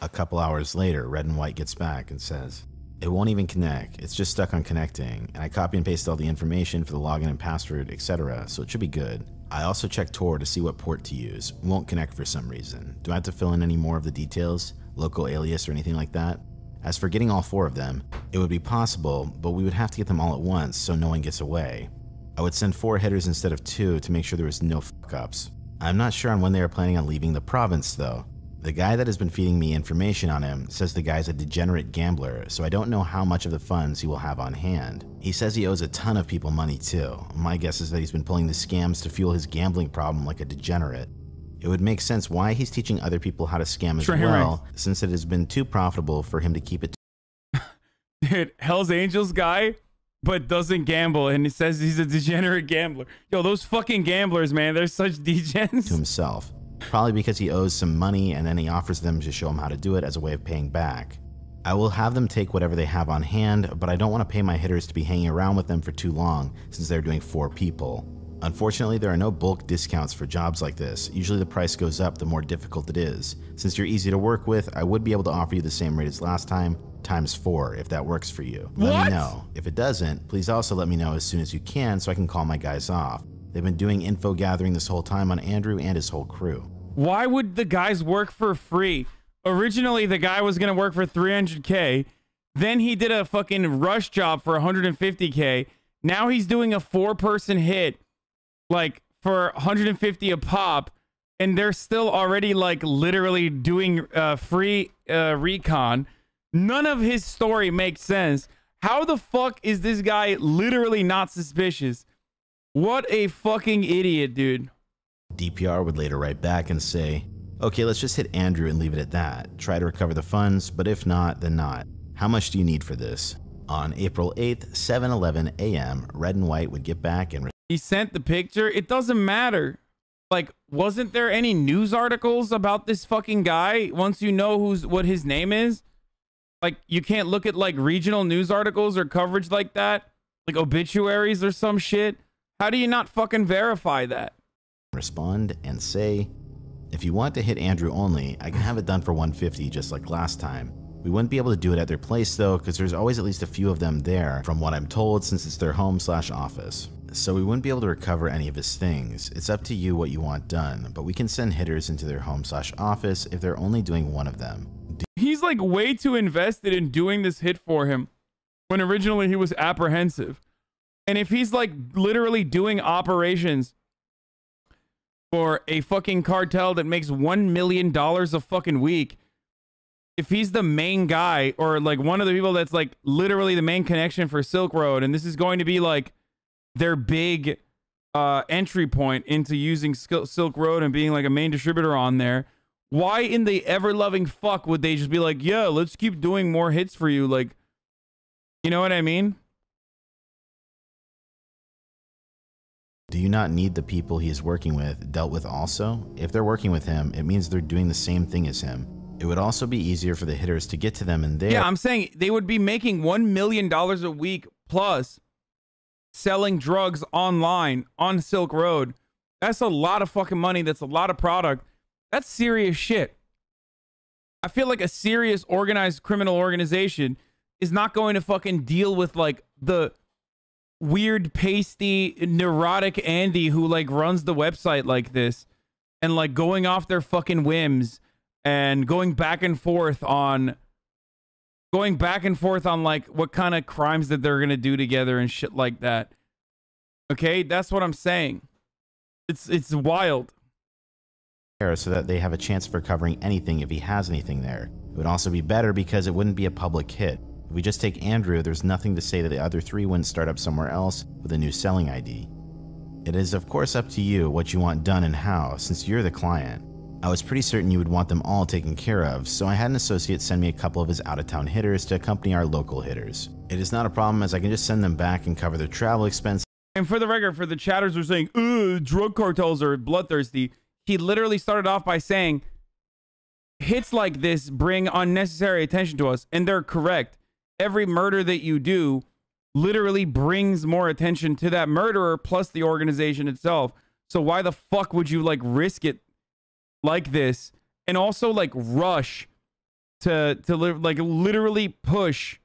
A couple hours later, Red and White gets back and says, it won't even connect, it's just stuck on connecting, and I copy and paste all the information for the login and password, etc., so it should be good. I also checked Tor to see what port to use. Won't connect for some reason. Do I have to fill in any more of the details? Local alias or anything like that? As for getting all 4 of them, it would be possible, but we would have to get them all at once so no one gets away. I would send 4 hitters instead of 2 to make sure there was no fuck-ups. I'm not sure on when they are planning on leaving the province though. The guy that has been feeding me information on him says the guy's a degenerate gambler, so I don't know how much of the funds he will have on hand. He says he owes a ton of people money too. My guess is that he's been pulling the scams to fuel his gambling problem like a degenerate. It would make sense why he's teaching other people how to scam as well, since it has been too profitable for him to keep it. Dude, Hell's Angels guy, but doesn't gamble, and he says he's a degenerate gambler. Yo, those fucking gamblers, man, they're such degens. To himself. Probably because he owes some money and then he offers them to show him how to do it as a way of paying back. I will have them take whatever they have on hand, but I don't want to pay my hitters to be hanging around with them for too long since they're doing 4 people. Unfortunately, there are no bulk discounts for jobs like this. Usually the price goes up the more difficult it is. Since you're easy to work with, I would be able to offer you the same rate as last time, ×4 if that works for you. Let me know. If it doesn't, please also let me know as soon as you can so I can call my guys off. They've been doing info gathering this whole time on Andrew and his whole crew. Why would the guys work for free? Originally, the guy was going to work for 300K. Then he did a fucking rush job for 150K. Now he's doing a 4-person hit, like for 150 a pop. And they're still already like literally doing free recon. None of his story makes sense. How the fuck is this guy literally not suspicious? What a fucking idiot, dude. DPR would later write back and say, okay, let's just hit Andrew and leave it at that. Try to recover the funds, but if not, then not. How much do you need for this? On April 8th, 7:11 a.m., Red and White would get back and... He sent the picture? It doesn't matter. Like, wasn't there any news articles about this fucking guy once you know what his name is? Like, you can't look at like regional news articles or coverage like that? Like obituaries or some shit? How do you not fucking verify that? Respond and say, if you want to hit Andrew only, I can have it done for 150 just like last time. We wouldn't be able to do it at their place though, because there's always at least a few of them there from what I'm told, since it's their home/office. So we wouldn't be able to recover any of his things. It's up to you what you want done, but we can send hitters into their home/office if they're only doing one of them. He's like way too invested in doing this hit for him when originally he was apprehensive. And if he's like literally doing operations for a fucking cartel that makes $1 million a fucking week, if he's the main guy or like one of the people that's like literally the main connection for Silk Road, and this is going to be like their big entry point into using Silk Road and being like a main distributor on there, why in the ever-loving fuck would they just be like, yeah, let's keep doing more hits for you? Like, you know what I mean? Do you not need the people he is working with dealt with also? If they're working with him, it means they're doing the same thing as him. It would also be easier for the hitters to get to them in there. Yeah, I'm saying they would be making $1 million a week plus selling drugs online on Silk Road. That's a lot of fucking money. That's a lot of product. That's serious shit. I feel like a serious organized criminal organization is not going to fucking deal with like the weird, pasty, neurotic Andy who like runs the website like this and like going off their fucking whims and going back and forth on like what kind of crimes that they're gonna do together and shit like that. Okay, that's what I'm saying. It's wild. So that they have a chance of recovering anything if he has anything there. It would also be better because it wouldn't be a public hit. If we just take Andrew, there's nothing to say that the other three wouldn't start up somewhere else with a new selling ID. It is of course up to you what you want done and how, since you're the client. I was pretty certain you would want them all taken care of, so I had an associate send me a couple of his out-of-town hitters to accompany our local hitters. It is not a problem as I can just send them back and cover their travel expenses. And for the record, for the chatters who are saying, drug cartels are bloodthirsty, he literally started off by saying, hits like this bring unnecessary attention to us, and they're correct. Every murder that you do literally brings more attention to that murderer plus the organization itself. So why the fuck would you like risk it like this and also like rush to like literally push?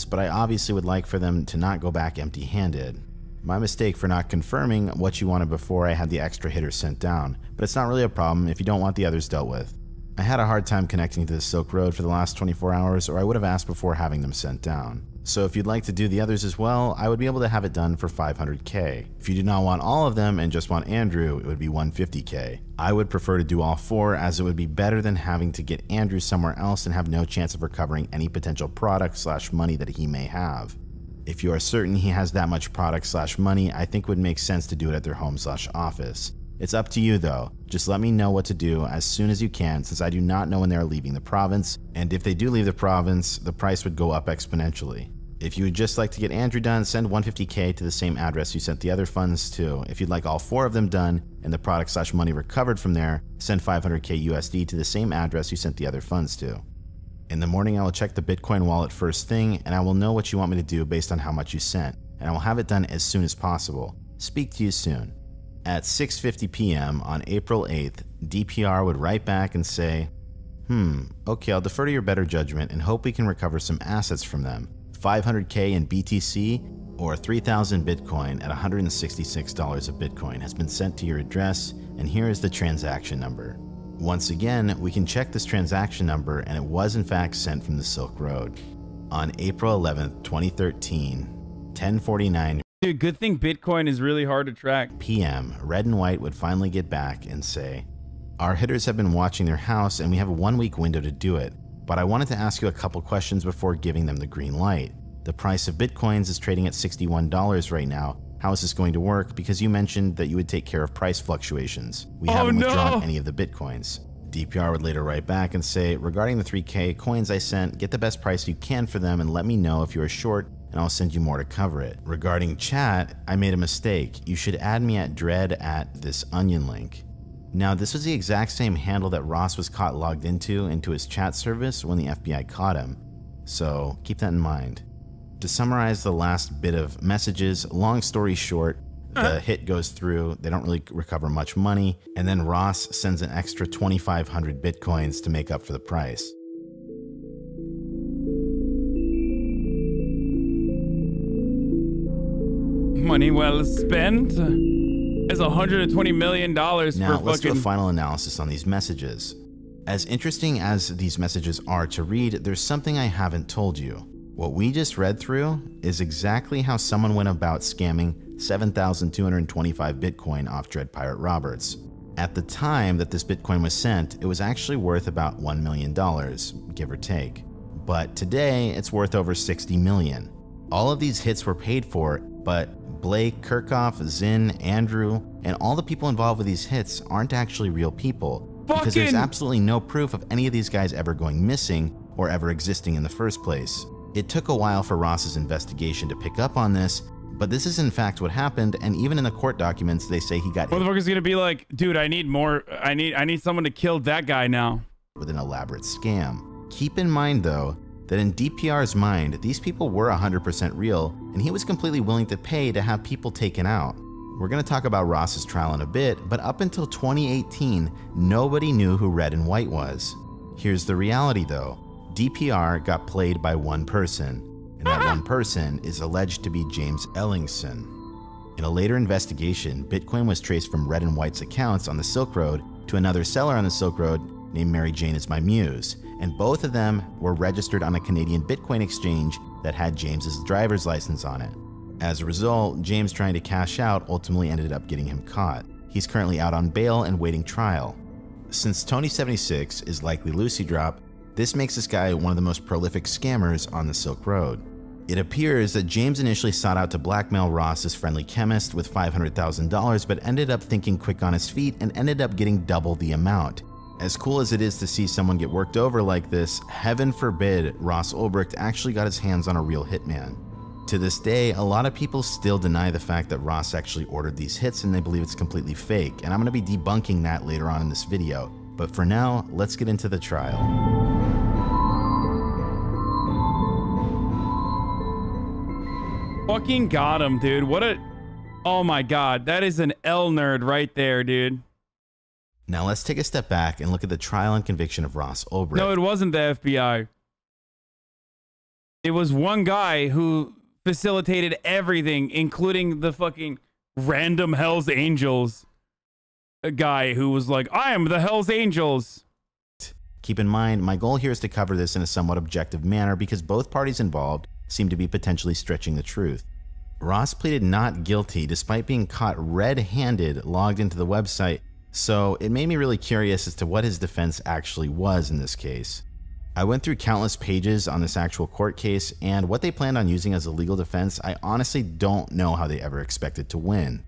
But I obviously would like for them to not go back empty-handed. My mistake for not confirming what you wanted before I had the extra hitters sent down, but it's not really a problem if you don't want the others dealt with. I had a hard time connecting to the Silk Road for the last 24 hours, or I would have asked before having them sent down. So if you'd like to do the others as well, I would be able to have it done for 500k. If you do not want all of them and just want Andrew, it would be 150k. I would prefer to do all four, as it would be better than having to get Andrew somewhere else and have no chance of recovering any potential product/money that he may have. If you are certain he has that much product/money, I think it would make sense to do it at their home/office. It's up to you though. Just let me know what to do as soon as you can, since I do not know when they are leaving the province, and if they do leave the province, the price would go up exponentially. If you would just like to get Andrew done, send 150k to the same address you sent the other funds to. If you'd like all four of them done and the product/money recovered from there, send 500k USD to the same address you sent the other funds to. In the morning, I will check the Bitcoin wallet first thing, and I will know what you want me to do based on how much you sent, and I will have it done as soon as possible. Speak to you soon. At 6:50 p.m. on April 8th, DPR would write back and say, okay, I'll defer to your better judgment and hope we can recover some assets from them. 500k in BTC or 3,000 Bitcoin at $166 a Bitcoin has been sent to your address, and here is the transaction number. Once again, we can check this transaction number, and it was in fact sent from the Silk Road. On April 11th, 2013, 10:49 Dude, good thing Bitcoin is really hard to track. p.m., Red and White would finally get back and say, our hitters have been watching their house and we have a 1-week window to do it, but I wanted to ask you a couple questions before giving them the green light. The price of Bitcoins is trading at $61 right now. How is this going to work? Because you mentioned that you would take care of price fluctuations. We haven't withdrawn any of the Bitcoins. DPR would later write back and say, regarding the 3k coins I sent, get the best price you can for them and let me know if you are short, and I'll send you more to cover it. Regarding chat, I made a mistake. You should add me at dread at this onion link. Now, this was the exact same handle that Ross was caught logged into his chat service when the FBI caught him. So keep that in mind. To summarize the last bit of messages, long story short, the hit goes through, they don't really recover much money, and then Ross sends an extra 2,500 Bitcoins to make up for the price. Money well spent. It's $120 million for Now, let's do a fucking... final analysis on these messages. As interesting as these messages are to read, there's something I haven't told you. What we just read through is exactly how someone went about scamming 7,225 Bitcoin off Dread Pirate Roberts. At the time that this Bitcoin was sent, it was actually worth about $1 million, give or take. But today, it's worth over $60 million. All of these hits were paid for, but Blake, Kirchhoff, Zinn, Andrew, and all the people involved with these hits aren't actually real people. Because there's absolutely no proof of any of these guys ever going missing or ever existing in the first place. It took a while for Ross's investigation to pick up on this, but this is in fact what happened, and even in the court documents they say he got Motherfucker's gonna be like, dude, I need more, I need someone to kill that guy now. With an elaborate scam. Keep in mind though, that in DPR's mind, these people were 100% real, and he was completely willing to pay to have people taken out. We're going to talk about Ross's trial in a bit, but up until 2018, nobody knew who Red and White was. Here's the reality though. DPR got played by one person, and that one person is alleged to be James Ellingson. In a later investigation, Bitcoin was traced from Red and White's accounts on the Silk Road to another seller on the Silk Road named Mary Jane is My Muse, and both of them were registered on a Canadian Bitcoin exchange that had James's driver's license on it. As a result, James trying to cash out ultimately ended up getting him caught. He's currently out on bail and waiting trial. Since Tony76 is likely Lucy Drop, this makes this guy one of the most prolific scammers on the Silk Road. It appears that James initially sought out to blackmail Ross's friendly chemist with $500,000, but ended up thinking quick on his feet and ended up getting double the amount. As cool as it is to see someone get worked over like this, heaven forbid Ross Ulbricht actually got his hands on a real hitman. To this day, a lot of people still deny the fact that Ross actually ordered these hits and they believe it's completely fake, and I'm going to be debunking that later on in this video. But for now, let's get into the trial. Fucking got him, dude. What a... Oh my god, that is an L nerd right there, dude. Now let's take a step back and look at the trial and conviction of Ross Ulbricht. No, it wasn't the FBI. It was one guy who facilitated everything, including the fucking random Hells Angels. A guy who was like, I am the Hells Angels. Keep in mind, my goal here is to cover this in a somewhat objective manner because both parties involved seem to be potentially stretching the truth. Ross pleaded not guilty despite being caught red-handed logged into the website, so it made me really curious as to what his defense actually was in this case. I went through countless pages on this actual court case, and what they planned on using as a legal defense, I honestly don't know how they ever expected to win.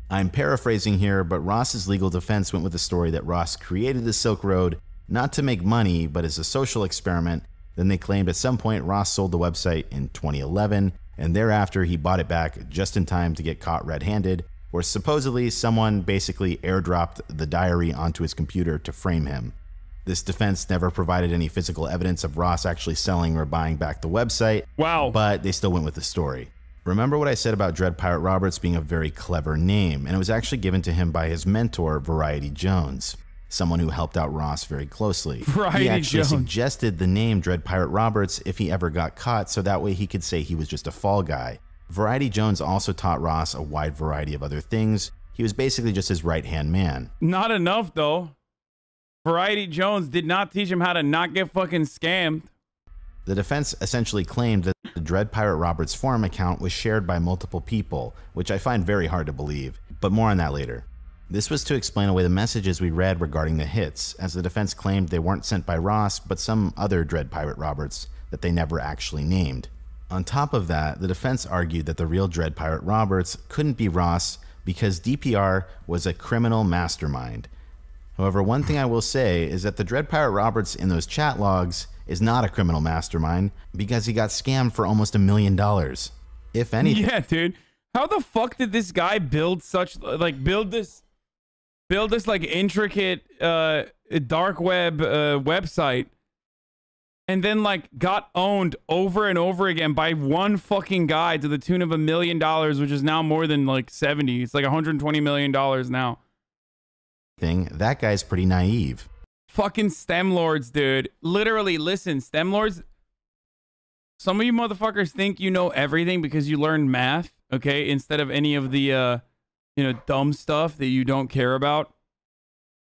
I'm paraphrasing here, but Ross's legal defense went with the story that Ross created the Silk Road not to make money, but as a social experiment. Then they claimed at some point Ross sold the website in 2011, and thereafter he bought it back just in time to get caught red-handed, where supposedly someone basically airdropped the diary onto his computer to frame him. This defense never provided any physical evidence of Ross actually selling or buying back the website. Wow. But they still went with the story. Remember what I said about Dread Pirate Roberts being a very clever name, and it was actually given to him by his mentor, Variety Jones, someone who helped out Ross very closely. He actually suggested the name Dread Pirate Roberts if he ever got caught, so that way he could say he was just a fall guy. Variety Jones also taught Ross a wide variety of other things. He was basically just his right-hand man. Not enough, though. Variety Jones did not teach him how to not get fucking scammed. The defense essentially claimed that the Dread Pirate Roberts forum account was shared by multiple people, which I find very hard to believe, but more on that later. This was to explain away the messages we read regarding the hits, as the defense claimed they weren't sent by Ross, but some other Dread Pirate Roberts that they never actually named. On top of that, the defense argued that the real Dread Pirate Roberts couldn't be Ross because DPR was a criminal mastermind. However, one thing I will say is that the Dread Pirate Roberts in those chat logs is not a criminal mastermind because he got scammed for almost $1 million. If anything. Yeah, dude. How the fuck did this guy build such, like, build this like intricate dark web website and then like got owned over and over again by one fucking guy to the tune of $1 million, which is now more than like 70. It's like $120 million now. That guy's pretty naive. Fucking STEM lords, dude. Literally, listen, STEM lords. Some of you motherfuckers think you know everything because you learned math, okay, instead of any of the you know, dumb stuff that you don't care about.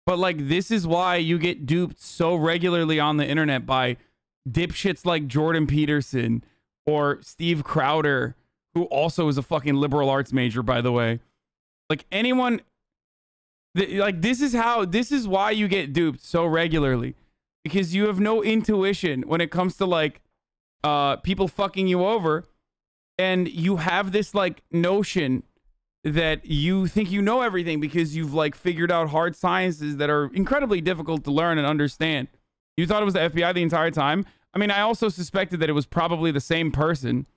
But like, this is why you get duped so regularly on the internet by dipshits like Jordan Peterson or Steve Crowder, who also is a fucking liberal arts major, by the way. Like, anyone, like, this is why you get duped so regularly, because you have no intuition when it comes to like people fucking you over, and you have this like notion that you think you know everything because you've like figured out hard sciences that are incredibly difficult to learn and understand. You thought it was the FBI the entire time. I mean, I also suspected that it was probably the same person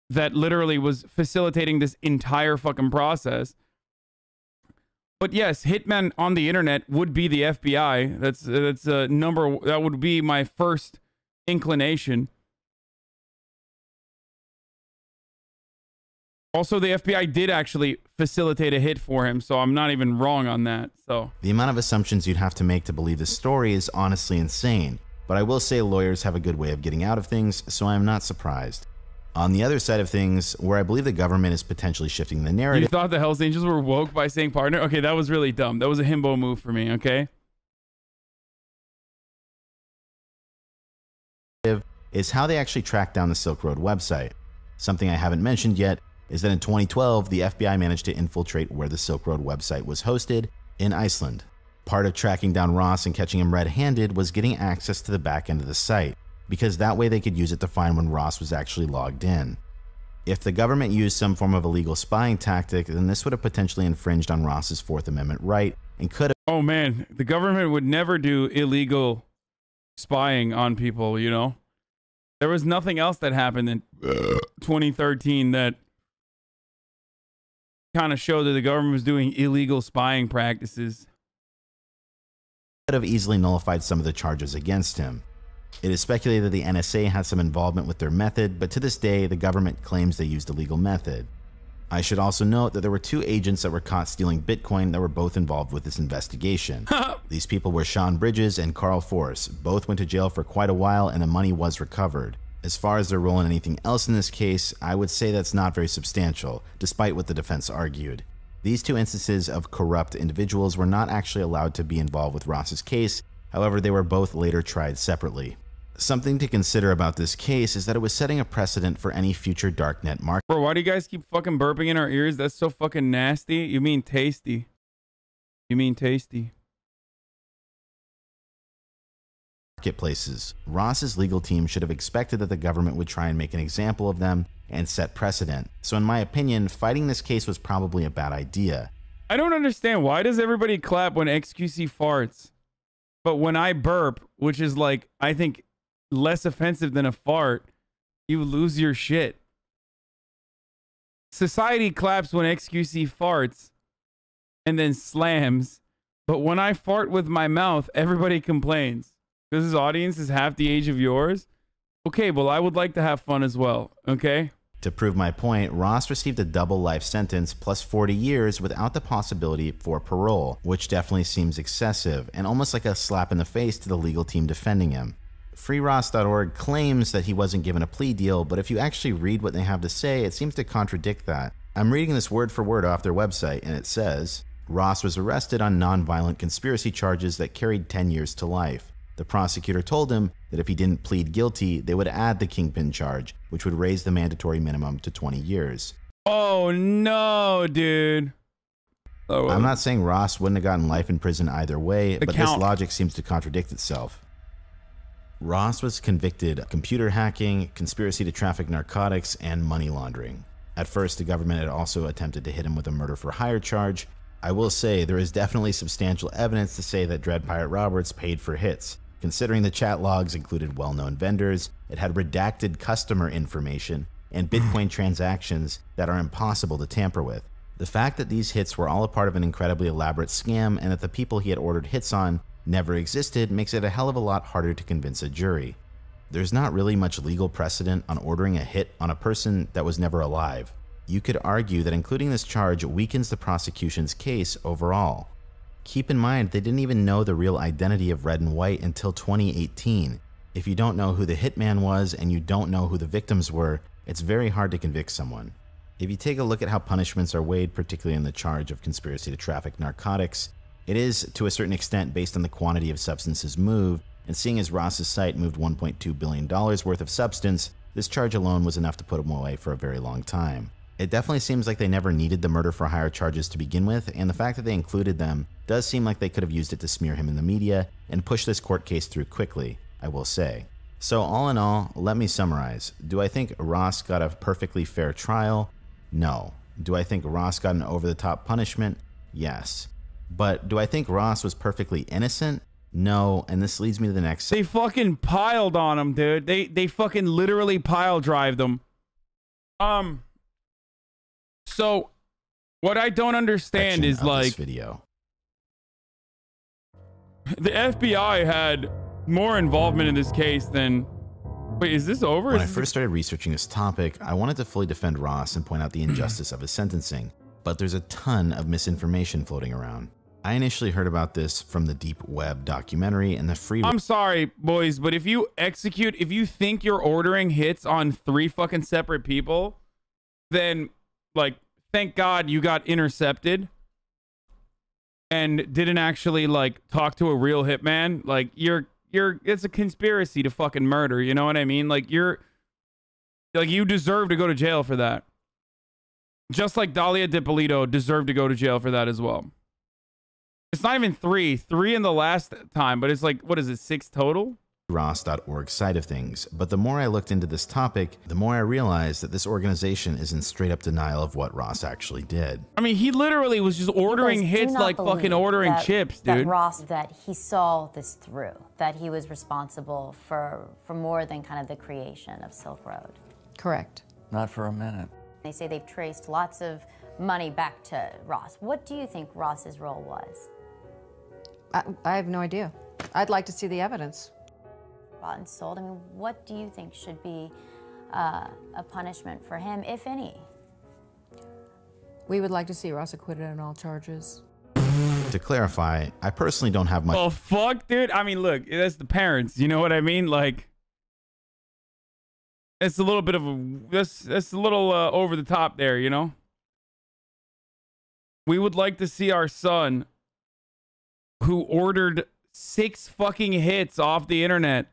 that literally was facilitating this entire fucking process. But yes, hitmen on the internet would be the FBI. That's a number. That would be my first inclination. Also, the FBI did actually facilitate a hit for him. So I'm not even wrong on that. So the amount of assumptions you'd have to make to believe this story is honestly insane. But I will say lawyers have a good way of getting out of things, so I'm not surprised. On the other side of things, where I believe the government is potentially shifting the narrative... You thought the Hells Angels were woke by saying partner? Okay, that was really dumb. That was a himbo move for me, okay? ...is how they actually tracked down the Silk Road website. Something I haven't mentioned yet is that in 2012, the FBI managed to infiltrate where the Silk Road website was hosted in Iceland. Part of tracking down Ross and catching him red-handed was getting access to the back end of the site, because that way they could use it to find when Ross was actually logged in. If the government used some form of illegal spying tactic, then this would have potentially infringed on Ross's Fourth Amendment right and could have... Oh man, the government would never do illegal spying on people, you know? There was nothing else that happened in 2013 that kind of showed that the government was doing illegal spying practices. Could have easily nullified some of the charges against him. It is speculated that the NSA had some involvement with their method, but to this day, the government claims they used a legal method. I should also note that there were 2 agents that were caught stealing Bitcoin that were both involved with this investigation. These people were Sean Bridges and Carl Force. Both went to jail for quite a while and the money was recovered. As far as their role in anything else in this case, I would say that's not very substantial, despite what the defense argued. These 2 instances of corrupt individuals were not actually allowed to be involved with Ross's case. However, they were both later tried separately. Something to consider about this case is that it was setting a precedent for any future darknet market. Bro, why do you guys keep fucking burping in our ears? That's so fucking nasty. You mean tasty. You mean tasty. Marketplaces. Ross's legal team should have expected that the government would try and make an example of them and set precedent. So in my opinion, fighting this case was probably a bad idea. I don't understand. Why does everybody clap when XQC farts? But when I burp, which is like, I think, less offensive than a fart, you lose your shit. Society claps when XQC farts and then slams. But when I fart with my mouth, everybody complains. Because his audience is half the age of yours. Okay, well, I would like to have fun as well. Okay? To prove my point, Ross received a double life sentence plus 40 years without the possibility for parole, which definitely seems excessive and almost like a slap in the face to the legal team defending him. FreeRoss.org claims that he wasn't given a plea deal, but if you actually read what they have to say, it seems to contradict that. I'm reading this word for word off their website, and it says, Ross was arrested on nonviolent conspiracy charges that carried 10 years to life. The prosecutor told him that if he didn't plead guilty, they would add the kingpin charge, which would raise the mandatory minimum to 20 years. Oh no, dude. Oh, I'm not saying Ross wouldn't have gotten life in prison either way, but this logic seems to contradict itself. Ross was convicted of computer hacking, conspiracy to traffic narcotics, and money laundering. At first, the government had also attempted to hit him with a murder for hire charge. I will say there is definitely substantial evidence to say that Dread Pirate Roberts paid for hits. Considering the chat logs included well-known vendors, it had redacted customer information, and Bitcoin transactions that are impossible to tamper with. The fact that these hits were all a part of an incredibly elaborate scam and that the people he had ordered hits on never existed makes it a hell of a lot harder to convince a jury. There's not really much legal precedent on ordering a hit on a person that was never alive. You could argue that including this charge weakens the prosecution's case overall. Keep in mind, they didn't even know the real identity of Red and White until 2018. If you don't know who the hitman was and you don't know who the victims were, it's very hard to convict someone. If you take a look at how punishments are weighed, particularly in the charge of conspiracy to traffic narcotics, it is, to a certain extent, based on the quantity of substances moved, and seeing as Ross's site moved $1.2 billion worth of substance, this charge alone was enough to put him away for a very long time. It definitely seems like they never needed the murder for hire charges to begin with, and the fact that they included them does seem like they could have used it to smear him in the media and push this court case through quickly, I will say. So all in all, let me summarize. Do I think Ross got a perfectly fair trial? No. Do I think Ross got an over-the-top punishment? Yes. But do I think Ross was perfectly innocent? No, and this leads me to the next. They fucking piled on him, dude. They fucking literally pile drived him. So what I don't understand is like video. The FBI had more involvement in this case than... Wait, is this over? When I first started researching this topic, I wanted to fully defend Ross and point out the injustice of his sentencing. But there's a ton of misinformation floating around. I initially heard about this from the Deep Web documentary and the free... I'm sorry, boys, but if you think you're ordering hits on 3 fucking separate people, then, like, thank God you got intercepted and didn't actually, like, talk to a real hitman. Like, it's a conspiracy to fucking murder, you know what I mean? Like, you deserve to go to jail for that. Just like Dalia Dippolito deserved to go to jail for that as well. It's not even 3 in the last time, but it's like, what is it, 6 total? Ross.org side of things, but the more I looked into this topic, the more I realized that this organization is in straight up denial of what Ross actually did. I mean, he literally was just ordering hits like fucking ordering chips, dude. That Ross, that he saw this through, that he was responsible for more than kind of the creation of Silk Road. Correct. Not for a minute. They say they've traced lots of money back to Ross. What do you think Ross's role was? I have no idea. I'd like to see the evidence. Bought and sold. I mean, what do you think should be a punishment for him, if any? We would like to see Ross acquitted on all charges. To clarify, I personally don't have much... Oh, fuck, dude. I mean, look, that's the parents. You know what I mean? Like, it's a little bit of a... That's a little over the top there, you know? We would like to see our son, who ordered 6 fucking hits off the internet,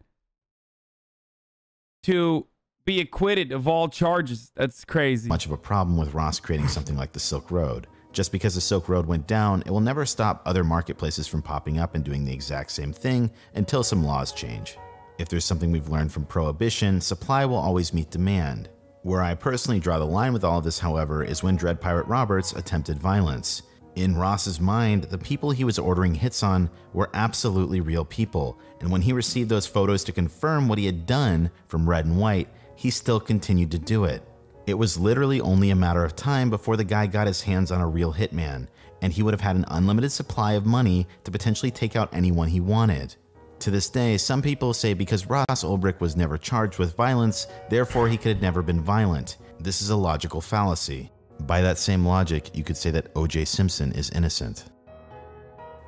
to be acquitted of all charges. That's crazy. Much of a problem with Ross creating something like the Silk Road. Just because the Silk Road went down, it will never stop other marketplaces from popping up and doing the exact same thing until some laws change. If there's something we've learned from Prohibition, supply will always meet demand. Where I personally draw the line with all of this, however, is when Dread Pirate Roberts attempted violence. In Ross's mind, the people he was ordering hits on were absolutely real people, and when he received those photos to confirm what he had done from Red and White, he still continued to do it. It was literally only a matter of time before the guy got his hands on a real hitman, and he would have had an unlimited supply of money to potentially take out anyone he wanted. To this day, some people say because Ross Ulbricht was never charged with violence, therefore he could have never been violent. This is a logical fallacy. By that same logic, you could say that O.J. Simpson is innocent.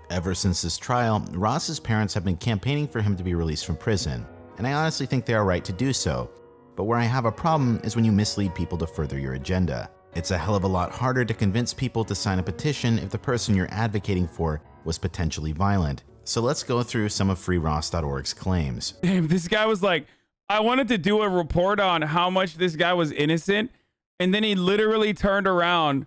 Ever since this trial, Ross's parents have been campaigning for him to be released from prison, and I honestly think they are right to do so. But where I have a problem is when you mislead people to further your agenda. It's a hell of a lot harder to convince people to sign a petition if the person you're advocating for was potentially violent. So let's go through some of FreeRoss.org's claims. Damn, this guy was like, I wanted to do a report on how much this guy was innocent, and then he literally turned around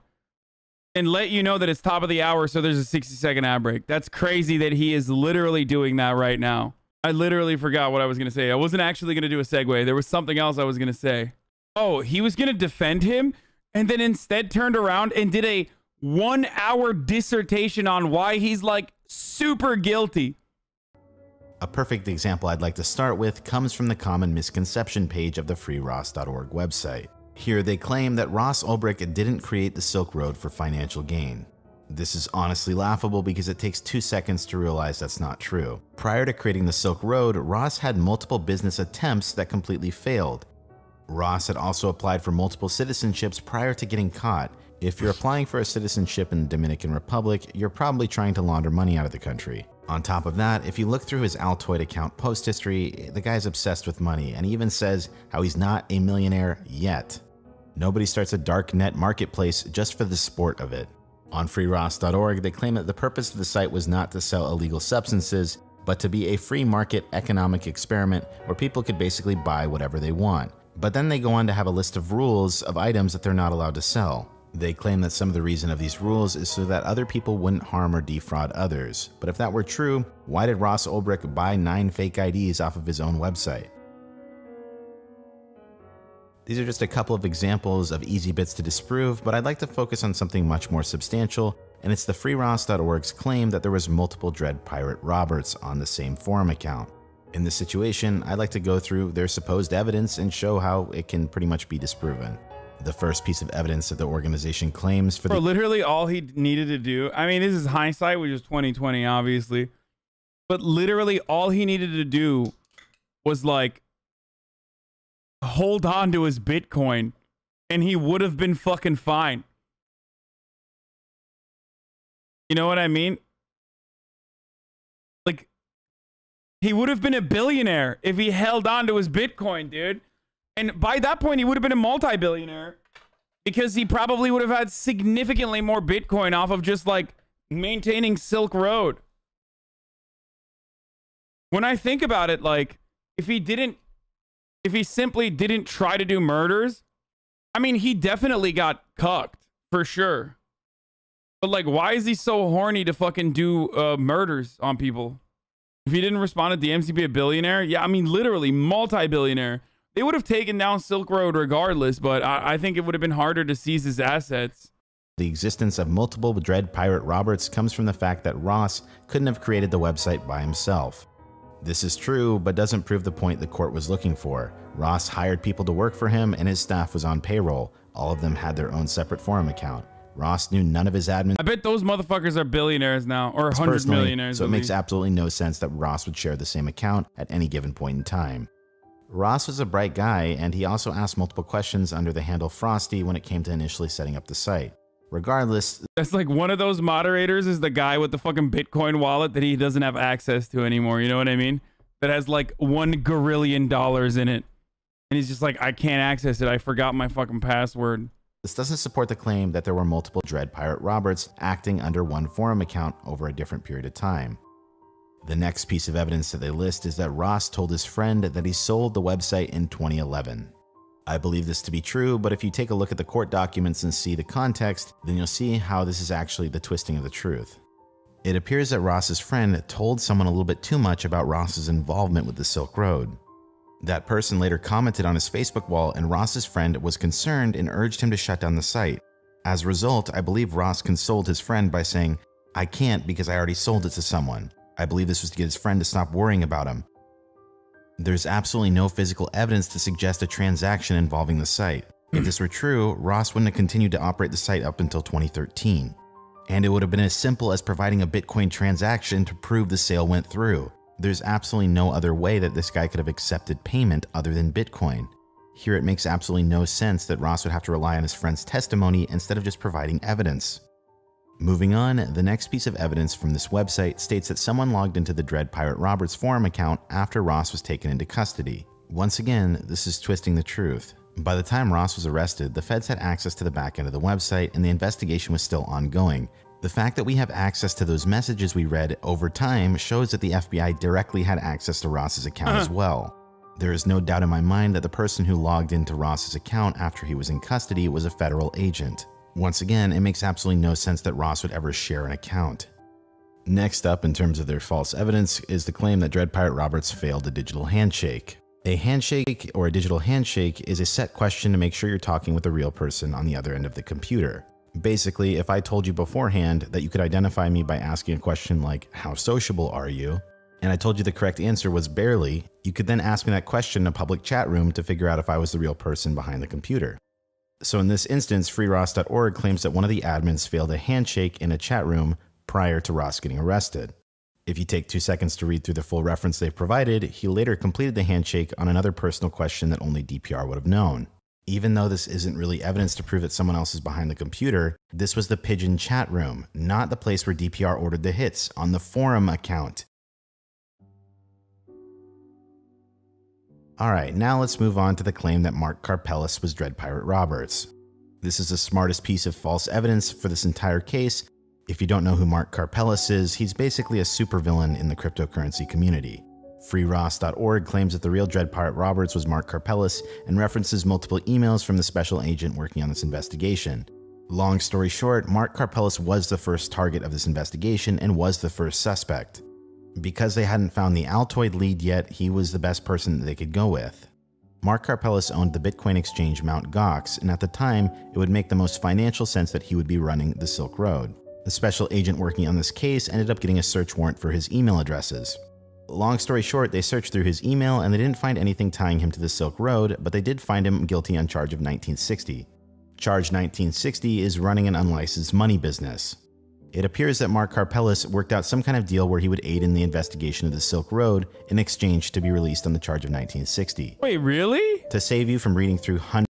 and let you know that it's top of the hour, so there's a 60-second ad break. That's crazy that he is literally doing that right now. I literally forgot what I was going to say. I wasn't actually going to do a segue. There was something else I was going to say. Oh, he was going to defend him, and then instead turned around and did a 1-hour dissertation on why he's like super guilty. A perfect example I'd like to start with comes from the common misconception page of the FreeRoss.org website. Here they claim that Ross Ulbricht didn't create the Silk Road for financial gain. This is honestly laughable because it takes 2 seconds to realize that's not true. Prior to creating the Silk Road, Ross had multiple business attempts that completely failed. Ross had also applied for multiple citizenships prior to getting caught. If you're applying for a citizenship in the Dominican Republic, you're probably trying to launder money out of the country. On top of that, if you look through his Altoid account post history, the guy's obsessed with money, and he even says how he's not a millionaire yet. Nobody starts a dark net marketplace just for the sport of it. On freeross.org, they claim that the purpose of the site was not to sell illegal substances, but to be a free market economic experiment where people could basically buy whatever they want. But then they go on to have a list of rules of items that they're not allowed to sell. They claim that some of the reason of these rules is so that other people wouldn't harm or defraud others. But if that were true, why did Ross Ulbricht buy 9 fake IDs off of his own website? These are just a couple of examples of easy bits to disprove, but I'd like to focus on something much more substantial, and it's the FreeRoss.org's claim that there was multiple Dread Pirate Roberts on the same forum account. In this situation, I'd like to go through their supposed evidence and show how it can pretty much be disproven. The first piece of evidence that the organization claims for literally all he needed to do, I mean, this is hindsight, which is 2020, obviously, but literally all he needed to do was like hold on to his Bitcoin and he would have been fucking fine. You know what I mean? Like, he would have been a billionaire if he held on to his Bitcoin, dude. And by that point, he would have been a multi-billionaire because he probably would have had significantly more Bitcoin off of just like maintaining Silk Road. When I think about it, like, if he simply didn't try to do murders, I mean, he definitely got cucked for sure. But like, why is he so horny to fucking do murders on people? If he didn't respond to DMs, he'd be a billionaire. Yeah, I mean, literally multi-billionaire. They would have taken down Silk Road regardless, but I think it would have been harder to seize his assets. The existence of multiple Dread Pirate Roberts comes from the fact that Ross couldn't have created the website by himself. This is true, but doesn't prove the point the court was looking for. Ross hired people to work for him, and his staff was on payroll. All of them had their own separate forum account. Ross knew none of his admin. I bet those motherfuckers are billionaires now, or 100 millionaires. So it makes absolutely no sense that Ross would share the same account at any given point in time. Ross was a bright guy, and he also asked multiple questions under the handle Frosty when it came to initially setting up the site. Regardless, that's like one of those moderators is the guy with the fucking Bitcoin wallet that he doesn't have access to anymore. You know what I mean? That has like $1 gazillion in it. And he's just like, I can't access it. I forgot my fucking password. This doesn't support the claim that there were multiple Dread Pirate Roberts acting under one forum account over a different period of time. The next piece of evidence that they list is that Ross told his friend that he sold the website in 2011. I believe this to be true, but if you take a look at the court documents and see the context, then you'll see how this is actually the twisting of the truth. It appears that Ross's friend told someone a little bit too much about Ross's involvement with the Silk Road. That person later commented on his Facebook wall, and Ross's friend was concerned and urged him to shut down the site. As a result, I believe Ross consoled his friend by saying, "I can't because I already sold it to someone." I believe this was to get his friend to stop worrying about him. There's absolutely no physical evidence to suggest a transaction involving the site. If this were true, Ross wouldn't have continued to operate the site up until 2013. And it would have been as simple as providing a Bitcoin transaction to prove the sale went through. There's absolutely no other way that this guy could have accepted payment other than Bitcoin. Here it makes absolutely no sense that Ross would have to rely on his friend's testimony instead of just providing evidence. Moving on, the next piece of evidence from this website states that someone logged into the Dread Pirate Roberts forum account after Ross was taken into custody. Once again, this is twisting the truth. By the time Ross was arrested, the feds had access to the back end of the website and the investigation was still ongoing. The fact that we have access to those messages we read over time shows that the FBI directly had access to Ross's account as well. There is no doubt in my mind that the person who logged into Ross's account after he was in custody was a federal agent. Once again, it makes absolutely no sense that Ross would ever share an account. Next up, in terms of their false evidence, is the claim that Dread Pirate Roberts failed a digital handshake. A handshake or a digital handshake is a set question to make sure you're talking with a real person on the other end of the computer. Basically, if I told you beforehand that you could identify me by asking a question like, "How sociable are you?" and I told you the correct answer was "barely," you could then ask me that question in a public chat room to figure out if I was the real person behind the computer. So in this instance, freeross.org claims that one of the admins failed a handshake in a chat room prior to Ross getting arrested. If you take 2 seconds to read through the full reference they've provided, he later completed the handshake on another personal question that only DPR would have known. Even though this isn't really evidence to prove that someone else is behind the computer, this was the Pigeon chat room, not the place where DPR ordered the hits on the forum account. Alright, now let's move on to the claim that Mark Karpeles was Dread Pirate Roberts. This is the smartest piece of false evidence for this entire case. If you don't know who Mark Karpeles is, he's basically a supervillain in the cryptocurrency community. freeross.org claims that the real Dread Pirate Roberts was Mark Karpeles and references multiple emails from the special agent working on this investigation. Long story short, Mark Karpeles was the first target of this investigation and was the first suspect. Because they hadn't found the Altoid lead yet, he was the best person that they could go with. Mark Karpeles owned the Bitcoin exchange Mt. Gox, and at the time, it would make the most financial sense that he would be running the Silk Road. The special agent working on this case ended up getting a search warrant for his email addresses. Long story short, they searched through his email and they didn't find anything tying him to the Silk Road, but they did find him guilty on charge of 1960. Charge 1960 is running an unlicensed money business. It appears that Mark Karpeles worked out some kind of deal where he would aid in the investigation of the Silk Road in exchange to be released on the charge of 1960. Wait, really? To save you from reading through hundreds.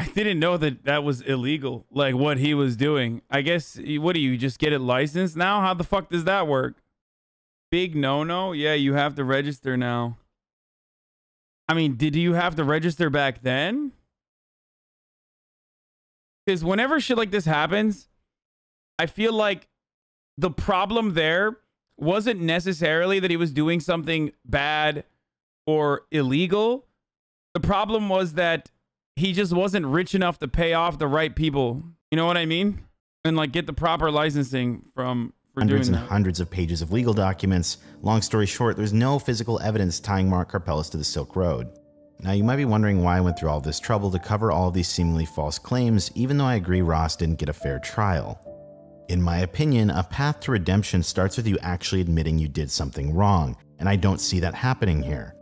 I didn't know that that was illegal, like what he was doing. I guess, what do you just get it licensed now? How the fuck does that work? Big no-no? Yeah, you have to register now. I mean, did you have to register back then? Because whenever shit like this happens, I feel like the problem there wasn't necessarily that he was doing something bad or illegal. The problem was that he just wasn't rich enough to pay off the right people. You know what I mean? And like get the proper licensing for hundreds doing and that. hundreds of pages of legal documents. Long story short, there's no physical evidence tying Mark Karpeles to the Silk Road. Now, you might be wondering why I went through all this trouble to cover all of these seemingly false claims, even though I agree Ross didn't get a fair trial. In my opinion, a path to redemption starts with you actually admitting you did something wrong, and I don't see that happening here.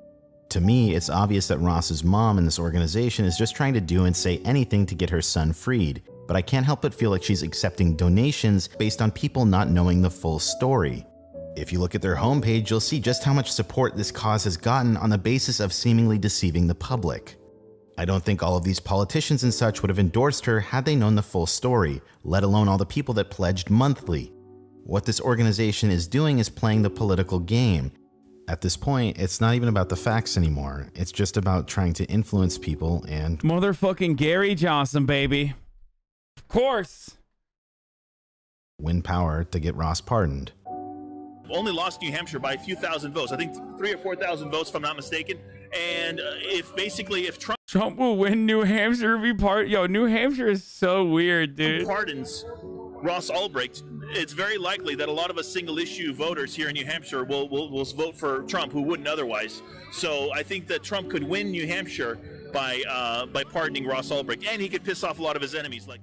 To me, it's obvious that Ross's mom in this organization is just trying to do and say anything to get her son freed, but I can't help but feel like she's accepting donations based on people not knowing the full story. If you look at their homepage, you'll see just how much support this cause has gotten on the basis of seemingly deceiving the public. I don't think all of these politicians and such would have endorsed her had they known the full story, let alone all the people that pledged monthly. What this organization is doing is playing the political game. At this point, it's not even about the facts anymore. It's just about trying to influence people and... Motherfucking Gary Johnson, baby. Of course. ...win power to get Ross pardoned. Only lost New Hampshire by a few thousand votes. I think 3,000 or 4,000 votes, if I'm not mistaken. And if Trump will win New Hampshire, New Hampshire is so weird, dude. Pardons Ross Ulbricht, it's very likely that a lot of us single-issue voters here in New Hampshire will vote for Trump, who wouldn't otherwise. So I think that Trump could win New Hampshire by pardoning Ross Ulbricht, and he could piss off a lot of his enemies like.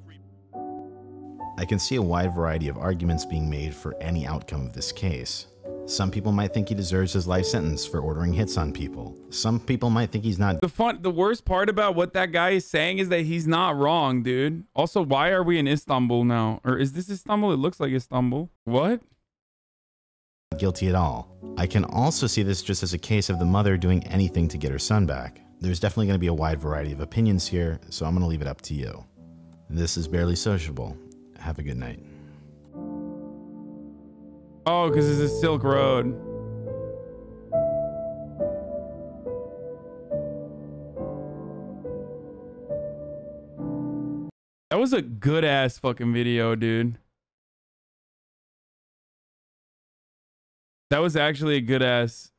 I can see a wide variety of arguments being made for any outcome of this case. Some people might think he deserves his life sentence for ordering hits on people. Some people might think he's not. The worst part about what that guy is saying is that he's not wrong, dude. Also, why are we in Istanbul now? Or is this Istanbul? It looks like Istanbul. What? Guilty at all. I can also see this just as a case of the mother doing anything to get her son back. There's definitely going to be a wide variety of opinions here, so I'm going to leave it up to you. This is Barely Sociable. Have a good night. Oh, because it's a Silk Road. That was a good ass fucking video, dude. That was actually a good ass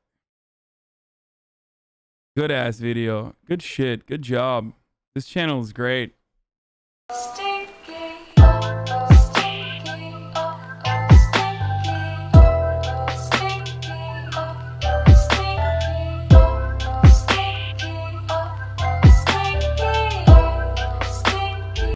video. Good shit. Good job. This channel is great. Stay